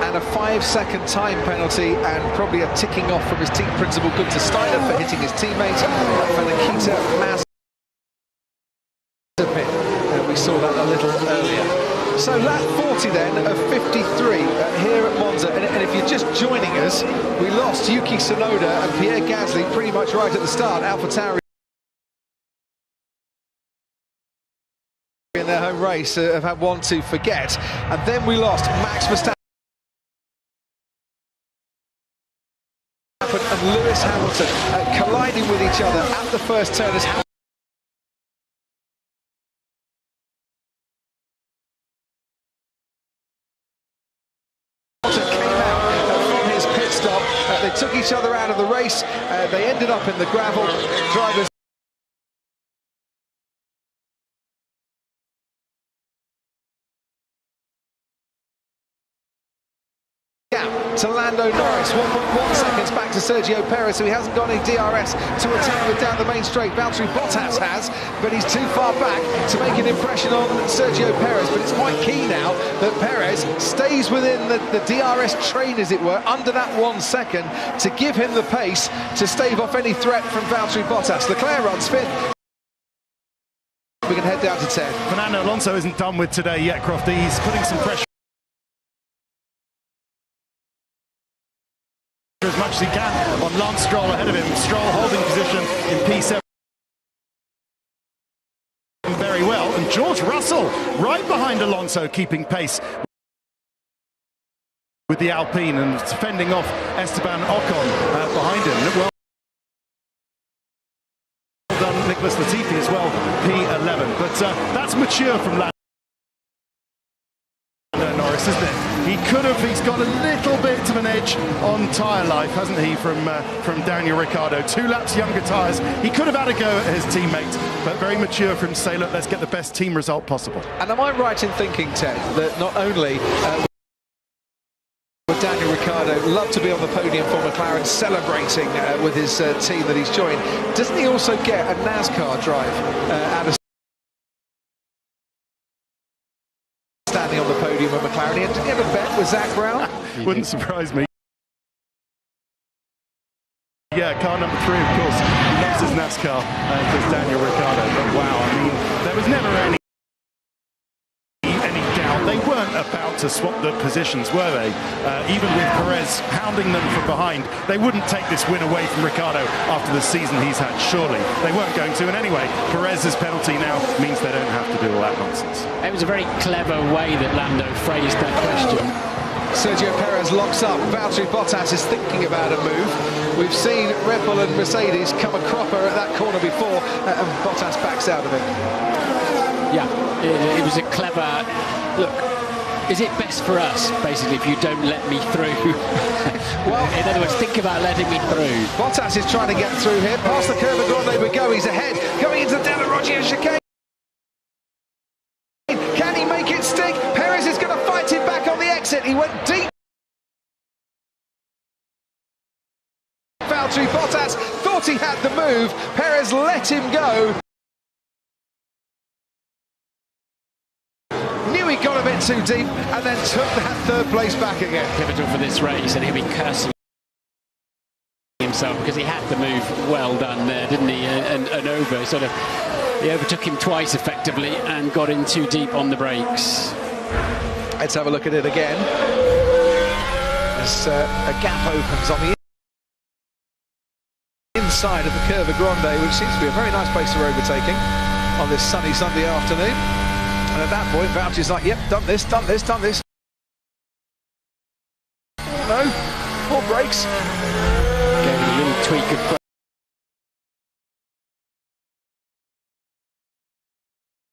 And a 5-second time penalty and probably a ticking off from his team principal Gunther Steiner for hitting his teammate Nikita Mazepin. We saw that a little earlier. So lap 40 then of 53 here at Monza, and if you're just joining us, we lost Yuki Tsunoda and Pierre Gasly pretty much right at the start. AlphaTauri in their home race have had one to forget, and then we lost Max Verstappen and Lewis Hamilton colliding with each other at the first turn as Hamilton came out from his pit stop. They took each other out of the race. They ended up in the gravel. Drivers to Lando Norris, 1.1 seconds back to Sergio Perez, who he hasn't got any DRS to attack with down the main straight. Valtteri Bottas has, but he's too far back to make an impression on Sergio Perez. But it's quite key now that Perez stays within the DRS train, as it were, under that 1 second to give him the pace to stave off any threat from Valtteri Bottas. Leclerc runs fifth. We can head down to 10. Fernando Alonso isn't done with today yet, Crofty. He's putting some pressure as much as he can on Lance Stroll ahead of him. Stroll holding position in P7 very well, and George Russell right behind Alonso, keeping pace with the Alpine and fending off Esteban Ocon behind him. Well done Nicholas Latifi as well, P11, but that's mature from Lando Norris, isn't it? He's got a little bit of an edge on tyre life, hasn't he, from Daniel Ricciardo. 2 laps younger tyres. He could have had a go at his teammate, but very mature for him to say, look, let's get the best team result possible. And am I right in thinking, Ted, that not only would Daniel Ricciardo love to be on the podium for McLaren, celebrating with his team that he's joined, doesn't he also get a NASCAR drive out of standing on the podium with McLaren? Did he have a bet with Zach Brown? Wouldn't surprise me. Yeah, car number 3, of course. He loves his NASCAR, because Daniel Ricciardo. But wow, I mean, there was never any doubt. They weren't about to swap the positions, were they? Even with Perez hounding them from behind, they wouldn't take this win away from Ricciardo after the season he's had, surely. They weren't going to, and anyway, Perez's penalty now means they don't have to do all that nonsense. It was a very clever way that Lando phrased that question. Sergio Perez locks up. Valtteri Bottas is thinking about a move. We've seen Red Bull and Mercedes come a cropper at that corner before, and Bottas backs out of it. Yeah, it was a clever look. Is it best for us, basically, if you don't let me through? Well, in other words, think about letting me through. Bottas is trying to get through here. Past the curve of Grande we go. He's ahead. Coming into Della Roggia chicane. Can he make it stick? Perez is going to fight him back on the exit. He went deep. Valtteri Bottas thought he had the move. Perez let him go. Knew he got a bit too deep and then took that 3rd place back again. Pivotal for this race, and he'll be cursing himself because he had the move well done there, didn't he? And over, sort of, he overtook him twice effectively and got in too deep on the brakes. Let's have a look at it again. As a gap opens on the inside of the Curva Grande, which seems to be a very nice place for overtaking on this sunny Sunday afternoon. And at that point, Valtteri's like, yep, done this, done this, done this. No, more brakes. Gave a little tweak of